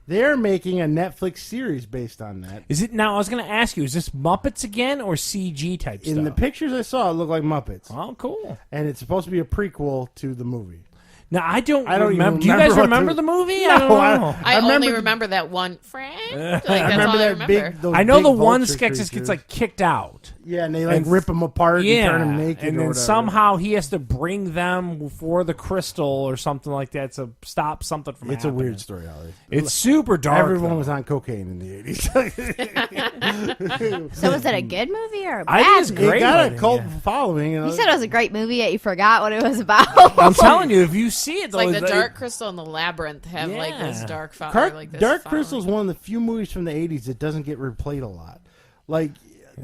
They're making a Netflix series based on that. Is it now? I was going to ask you: is this Muppets again or CG type In stuff? the pictures I saw, it looked like Muppets, Oh, cool. and it's supposed to be a prequel to the movie. Now I don't even remember. Do you guys remember what remember the- the movie? No, I don't I- know. I remember only the- remember that one friend. Like, I that's remember all I that remember. big. Those I know big the one vulture sketch just creatures. gets like kicked out. Yeah, and they like and- rip them apart and Yeah, turn them naked. and or then whatever. somehow he has to bring them for the crystal or something like that to stop something from It's a happening. weird story, Ollie. It's super dark. Everyone though. was on cocaine in the 80s. So was it a good movie or a I bad think it's movie? great. It got a writing, cult yeah. following. You said it was a great movie, yet you forgot what it was about. I'm telling you, if you see it, It's like though, the Dark Crystal and the Labyrinth have like this Yeah. dark fire. Dark, like this Dark following. Crystal is one of the few movies from the 80s that doesn't get replayed a lot. Like,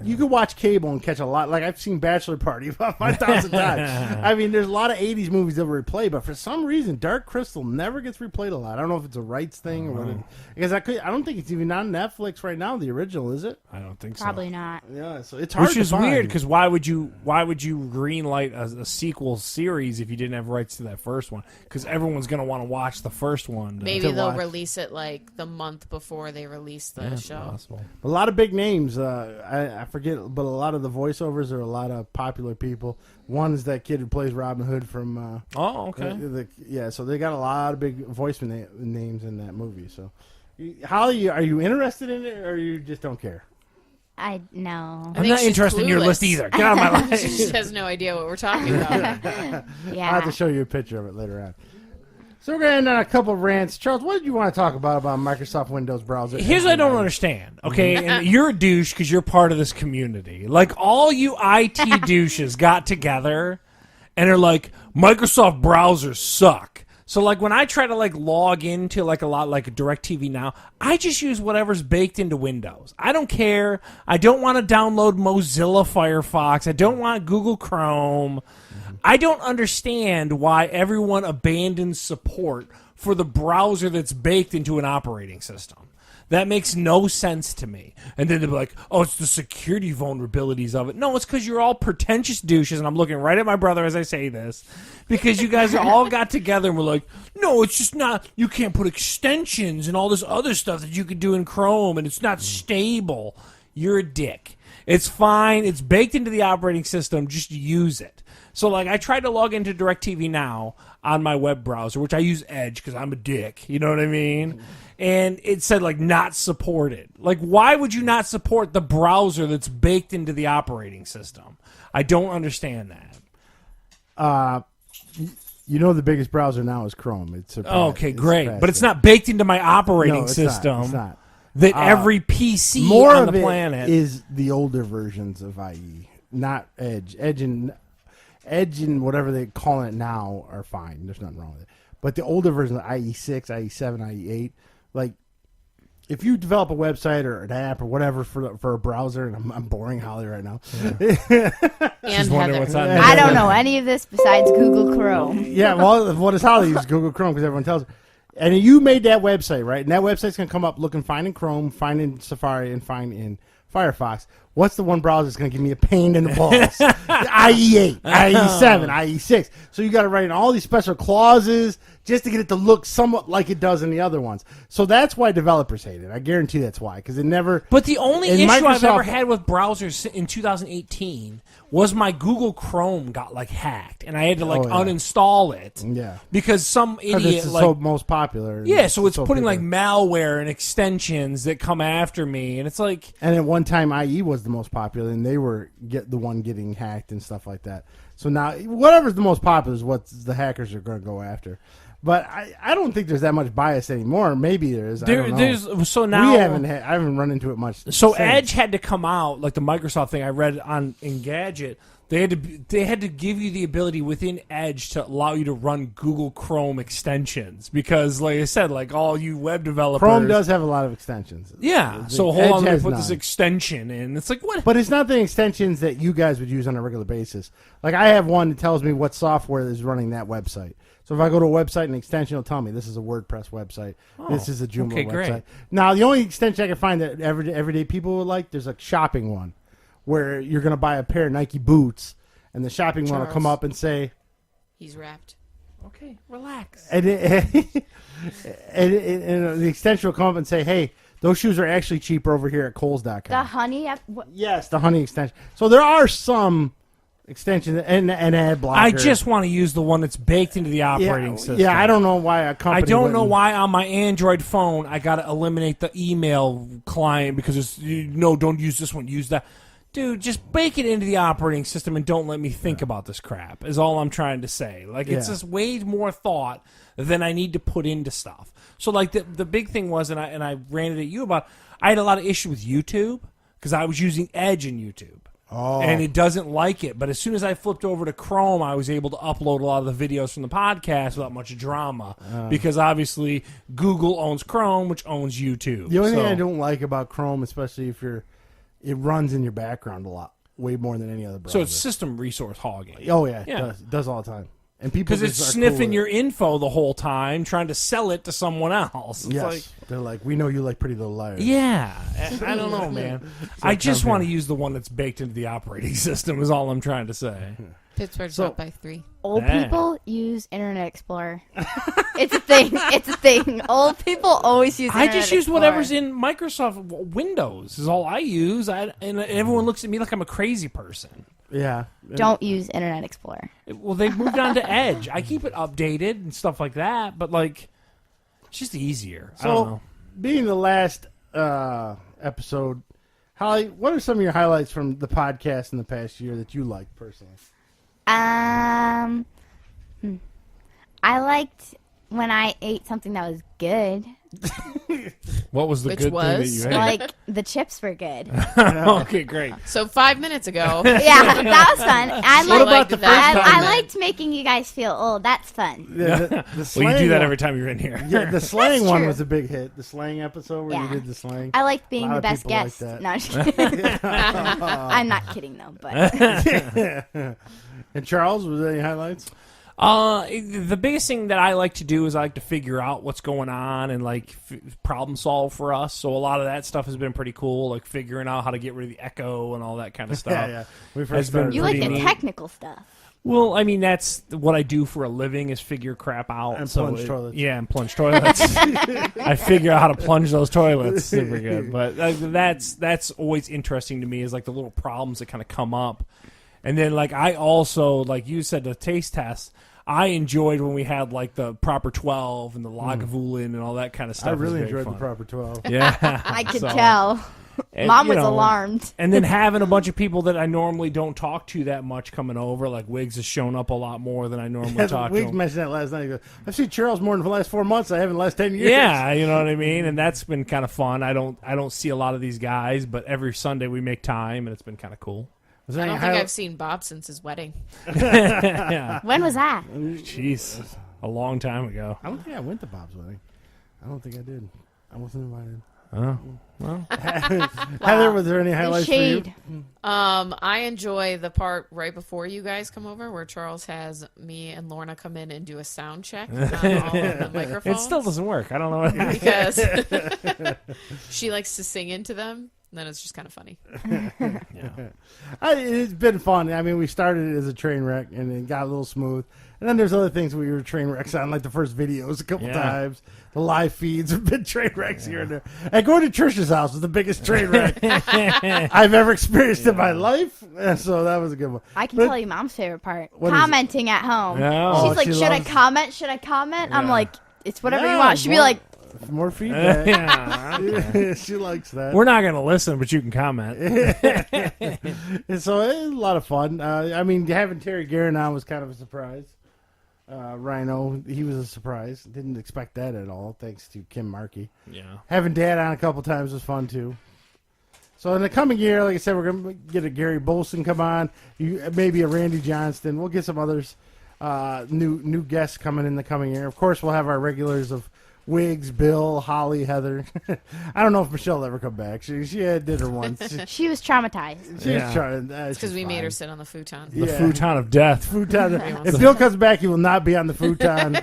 you could watch cable and catch a lot. Like, I've seen Bachelor Party about 5,000 times. I mean, there's a lot of 80s movies that were replayed, but for some reason, Dark Crystal never gets replayed a lot. I don't know if it's a rights thing or what it, because I don't think it's even on Netflix right now, the original, is it? I don't think so. Probably not. Yeah, so it's hard Which to is find. weird because why would you greenlight a sequel series if you didn't have rights to that first one? Because everyone's gonna want to watch the first one. Maybe to they'll watch. release it like the month before they release the show. Possible. A lot of big names. I forget, but a lot of the voiceovers are a lot of popular people. One is that kid who plays Robin Hood from. Oh, okay. Yeah, so they got a lot of big voice names in that movie. So, Holly, are you interested in it, or you just don't care? I know. I'm think not she's interested in your clueless. list either. Get out of my She life. just has no idea what we're talking about. I'll have Yeah. to show you a picture of it later on. So we're going to end on a couple of rants. Charles, what did you want to talk about Microsoft Windows browser? Here's what I don't understand. Okay, and you're a douche because you're part of this community. Like all you IT douches got together and are like, Microsoft browsers suck. So like when I try to like log into like a lot like DirecTV Now, I just use whatever's baked into Windows. I don't care. I don't want to download Mozilla Firefox. I don't want Google Chrome. I don't understand why everyone abandons support for the browser that's baked into an operating system. That makes no sense to me. And then they'll be like, oh, it's the security vulnerabilities of it. No, it's because you're all pretentious douches, and I'm looking right at my brother as I say this, because you guys all got together and were like, no, it's just not, you can't put extensions and all this other stuff that you could do in Chrome, and it's not stable. You're a dick. It's fine. It's baked into the operating system. Just use it. So, like, I tried to log into DirecTV Now on my web browser, which I use Edge because I'm a dick. You know what I mean? And it said, like, not supported. Like, why would you not support the browser that's baked into the operating system? I don't understand that. You know the biggest browser now is Chrome. It's Okay, great. But it's not baked into my operating system It's not. that every PC More on of the it planet is the older versions of IE, not Edge. Edge and whatever they call it now are fine. There's nothing wrong with it. But the older versions of IE6, IE7, IE8, like if you develop a website or an app or whatever for a browser, and I'm boring Holly right now. And wondering Heather. what's on I don't know any of this besides Google Chrome. Yeah, well, what does Holly use? Google Chrome because everyone tells her. And you made that website, right? And that website's going to come up looking fine in Chrome, fine in Safari, and fine in Firefox. What's the one browser that's going to give me a pain in the balls? IE8, IE7, IE6. So you got to write in all these special clauses just to get it to look somewhat like it does in the other ones. So that's why developers hate it. I guarantee that's why, because it never. But the only And issue I've Microsoft- ever had with browsers in 2018 was my Google Chrome got like hacked, and I had to like Oh, yeah. uninstall it. Yeah. Because some 'Cause idiot it's like so most popular. yeah, so it's putting like popular. malware and extensions that come after me, and it's like And at one time, IE was the most popular, and they were the one getting hacked and stuff like that. So now, whatever's the most popular is what the hackers are going to go after. But I don't think there's that much bias anymore. Maybe there is. I don't know. There's so now I haven't run into it much. So since. Edge had to come out, like the Microsoft thing I read on Engadget. They had to give you the ability within Edge to allow you to run Google Chrome extensions because, like I said, like all you web developers, Chrome does have a lot of extensions. Yeah. So hold Edge on, let me has put this none. extension in. It's like what? But it's not the extensions that you guys would use on a regular basis. Like I have one that tells me what software is running that website. So if I go to a website, an extension will tell me this is a WordPress website. This is a Joomla okay, website. great. Now the only extension I can find that everyday people would like, there's a shopping one where you're going to buy a pair of Nike boots, and the shopping one will come Charles. up and say, He's wrapped. Okay, relax. and the extension will come up and say, hey, those shoes are actually cheaper over here at Kohl's.com. The honey. Yes, the honey extension. So there are some extensions and ad blocker. I just want to use the one that's baked into the operating system. Yeah, I don't know why a company. I don't know wouldn't- why on my Android phone I got to eliminate the email client because it's don't use this one, use that. Dude, just bake it into the operating system and don't let me think about this crap. Is all I'm trying to say. Like it's Yeah. just way more thought than I need to put into stuff. So like the big thing was, and I ranted at you about. I had a lot of issue with YouTube because I was using Edge in YouTube. Oh. And it doesn't like it. But as soon as I flipped over to Chrome, I was able to upload a lot of the videos from the podcast without much drama. Because obviously Google owns Chrome, which owns YouTube. The only thing So- I don't like about Chrome, especially if it runs in your background a lot, way more than any other browser. So it's system resource hogging. Oh yeah, Yeah. It does all the time. And people Because it's just are sniffing cool with your info the whole time, trying to sell it to someone else. it. It's Yes, like, they're like, we know you like Pretty Little Liars. yeah. I don't know, man. I just want to use the one that's baked into the operating system is all I'm trying to say. Pittsburgh's So- up by 3. Old Yeah. people use Internet Explorer. It's a thing. It's a thing. Old people always use. I Internet just use Explorer. whatever's in Microsoft Windows is all I use. And everyone looks at me like I'm a crazy person. Yeah. Don't use Internet Explorer. Well, they've moved on to Edge. I keep it updated and stuff like that, but like, it's just easier. I don't So, know. being the last episode, Holly, what are some of your highlights from the podcast in the past year that you liked personally? I liked when I ate something that was good. What was the Which good thing was? that you had? Like the chips were good. Okay, great. So 5 minutes ago, Yeah, that was fun. I What liked. about the first I time? liked making you guys feel old. That's fun. The Well, slang you do that one- every time you're in here. Yeah, the slang one true. was a big hit. The slang episode where you Yeah. did the slang. I liked being A lot the of best people like guest. that. No, I'm just kidding. I'm not kidding though. But And Charles, was there any highlights? The biggest thing that I like to do is I like to figure out what's going on and like problem solve for us. So a lot of that stuff has been pretty cool, like figuring out how to get rid of the echo and all that kind of stuff. Yeah. We Has first been started. you like pretty the neat. technical stuff. Well, I mean that's what I do for a living is figure crap out And So plunge toilets. Yeah, and plunge toilets. I figure out how to plunge those toilets. Super good. But that's always interesting to me is like the little problems that kind of come up. And then like I also like you said the taste test. I enjoyed when we had like the proper 12 and the Lagavulin and all that kind of stuff. I It was really very enjoyed fun. the proper 12. Yeah, I could So, tell. and, Mom you was know, alarmed. And then having a bunch of people that I normally don't talk to that much coming over, like Wiggs has shown up a lot more than I normally talk to We him. mentioned that last night. He goes, I've seen Charles more in the last 4 months. I haven't in the last 10 years. Yeah, you know what I mean, and that's been kind of fun. I don't see a lot of these guys, but every Sunday we make time, and it's been kind of cool. Was there I any don't think highlight- I've seen Bob since his wedding. Yeah, When was that? jeez, a long time ago. I don't think I went to Bob's wedding. I don't think I did. I wasn't invited. Oh, well, Heather, was there any The highlights shade. for you? I enjoy the part right before you guys come over where Charles has me and Lorna come in and do a sound check on all of the it microphones. still doesn't work. I don't know. Because she likes to sing into them. And then it's just kind of funny. It's been fun. I mean, we started it as a train wreck, and it got a little smooth. And then there's other things we were train wrecks on, like the first videos a couple Yeah. times. The live feeds have been train wrecks here and there. And going to Trisha's house was the biggest train wreck I've ever experienced in my life. And so that was a good one. I can But- tell you Mom's favorite part. What is it? Commenting at home. No. She's Oh, like, she should I loves- comment? Should I comment? I'm Yeah. like, it's whatever you Yeah, want. She'd be well, like, More feedback. Yeah, okay. She likes that. We're not gonna listen, but you can comment. And so it was a lot of fun. I mean, having Terry Guerin on was kind of a surprise. Rhino, he was a surprise. Didn't expect that at all, thanks to Kim Markey. Yeah. Having Dad on a couple times was fun, too. So in the coming year, like I said, we're going to get a Gary Bolson come on, maybe a Randy Johnston. We'll get some others, new guests coming in the coming year. Of course, we'll have our regulars of Wiggs, Bill, Holly, Heather. I don't know if Michelle will ever come back. She did her once. She was traumatized. She's trying. It's because we made her sit on the futon. The futon of death. Futon. If Bill comes back, he will not be on the futon.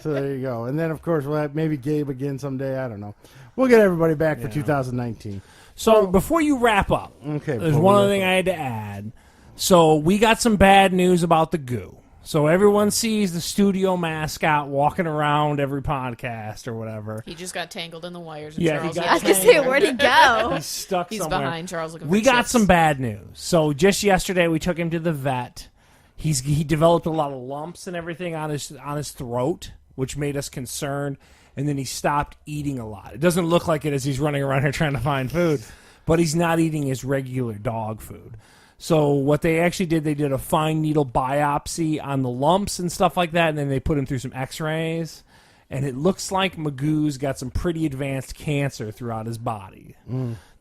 So there you go. And then, of course, we'll have maybe Gabe again someday. I don't know. We'll get everybody back for 2019. So before you wrap up, Okay. there's one other thing I had to add. So we got some bad news about the goo. So everyone sees the studio mascot walking around every podcast or whatever. He just got tangled in the wires. And Yeah, Charles he got I was gonna say, where'd he go? He's stuck He's somewhere. behind Charles looking for We got chips. some bad news. So just yesterday, we took him to the vet. He developed a lot of lumps and everything on his throat, which made us concerned. And then he stopped eating a lot. It doesn't look like it as he's running around here trying to find food, but he's not eating his regular dog food. So what they actually did, they did a fine needle biopsy on the lumps and stuff like that, and then they put him through some X-rays. And it looks like Magoo's got some pretty advanced cancer throughout his body.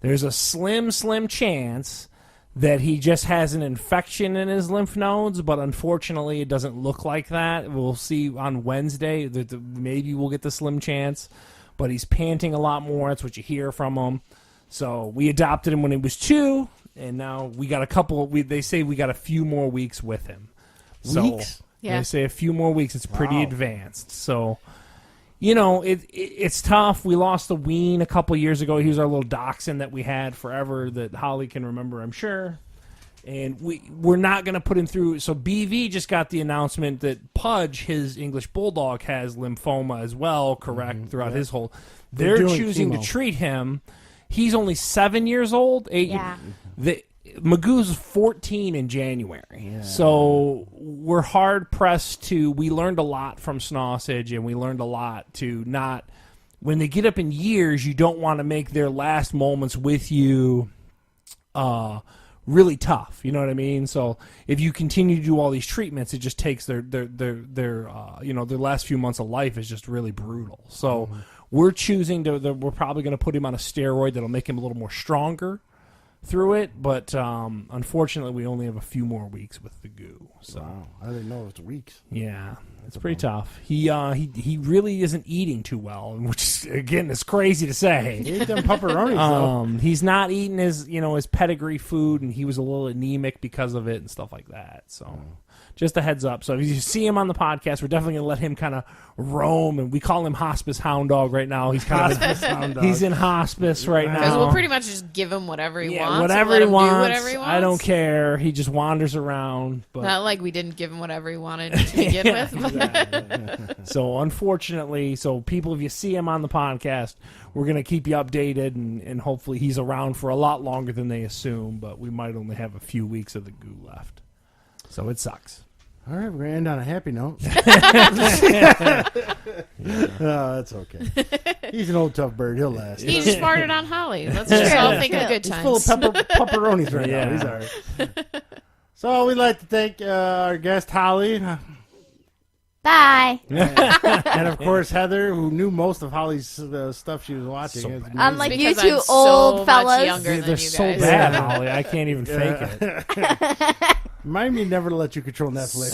There's a slim chance that he just has an infection in his lymph nodes, but unfortunately it doesn't look like that. We'll see on Wednesday. Maybe we'll get the slim chance, but he's panting a lot more. That's what you hear from him. So we adopted him when he was 2, and now we got a couple. They say we got a few more weeks with him. Weeks? Yeah. They say a few more weeks. It's pretty Wow. advanced. So, you know, it's tough. We lost the Ween a couple years ago. He was our little dachshund that we had forever that Holly can remember, I'm sure. And we're not going to put him through. So BV just got the announcement that Pudge, his English Bulldog, has lymphoma as well, correct, throughout his whole. They're doing choosing chemo. to treat him. He's only 7 years old. 8 Yeah. Magoo's 14 in January. So we're hard pressed to. We learned a lot from Snossage, and we learned a lot to not. When they get up in years, you don't want to make their last moments with you really tough. You know what I mean? So if you continue to do all these treatments, it just takes their last few months of life is just really brutal. So we're choosing to. We're probably going to put him on a steroid that'll make him a little more stronger through it, but unfortunately we only have a few more weeks with the goo. So Wow. I didn't know it was weeks. yeah, it's pretty tough. He really isn't eating too well, which again is crazy to say. He ate them pepperonis, though. He's not eating his pedigree food, and he was a little anemic because of it and stuff like that. So just a heads up. So if you see him on the podcast, we're definitely going to let him kind of roam, and we call him Hospice Hound Dog right now. He's kind of he's in hospice right now. Because we'll pretty much just give him whatever he wants. Whatever and let he him wants. Do whatever he wants. I don't care. He just wanders around. But Not like we didn't give him whatever he wanted to begin with. so unfortunately, people, if you see him on the podcast, we're going to keep you updated, and hopefully he's around for a lot longer than they assume, but we might only have a few weeks of the goo left. So it sucks. All right, we're going to end on a happy note. That's okay. He's an old tough bird. He'll last. He just farted on Holly. Let's just all think of good He's times. full of pepperonis right Yeah. now. He's all right. So we'd like to thank our guest, Holly, Bye. and, of course, Heather, who knew most of Holly's stuff she was watching. So It's bad. amazing. Unlike you Because two I'm old so fellas. much younger than They're you so guys. bad, Holly. I can't even fake it. Remind me never to let you control Netflix.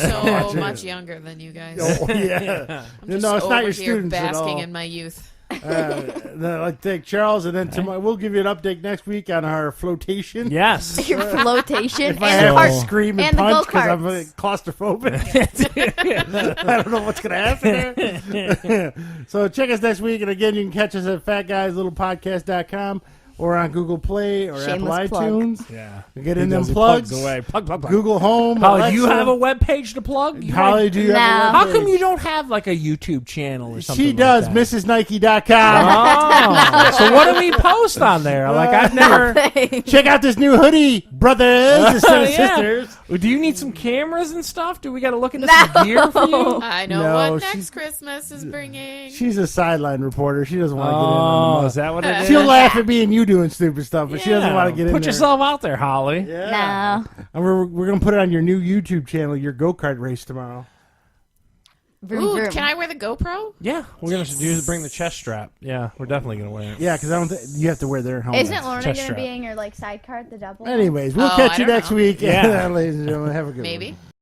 So much younger than you guys. Oh, yeah. I'm just No, it's not over your here students at basking all. in my youth. Then I'd like to thank Charles, and then tomorrow we'll give you an update next week on our flotation. Yes. Your flotation If I and have the to cart. scream and and the punch because I'm go-karts. claustrophobic. I don't know what's going to happen there. So check us next week. And again, you can catch us at fatguyslittlepodcast.com or on Google Play or Shameless Apple plug. iTunes. Yeah. Get He in them does, he plugs. away. Plug. Google Home. Holly, do you Alexa. have a web page to plug? Holly, do you No. have a How webpage? come you don't have like a YouTube channel or something? She does. like that? MrsNike.com. Oh, so what do we post on there? Like I've never. Check out this new hoodie. brothers instead of Yeah. sisters. Do you need some cameras and stuff? Do we got to look into some gear for you? I know No, what she's- next Christmas is bringing. She's a sideline reporter. She doesn't want to get in Oh, on the is that what it is? She'll laugh at me and you doing stupid stuff, but she doesn't Yeah. want to get in Put there. yourself out there, Holly. Yeah. No. And we're gonna put it on your new YouTube channel, your go-kart race tomorrow. Vroom, Ooh, vroom. can I wear the GoPro? Yeah, we're gonna bring the chest strap. Yeah, we're definitely gonna wear it. Yeah, because I don't think you have to wear their helmet. Isn't Lorna Chest going to be strap. in your like sidecar at the double? Anyways, we'll Oh, catch I you don't next know. week. Yeah. Ladies and gentlemen, have a good one. Maybe.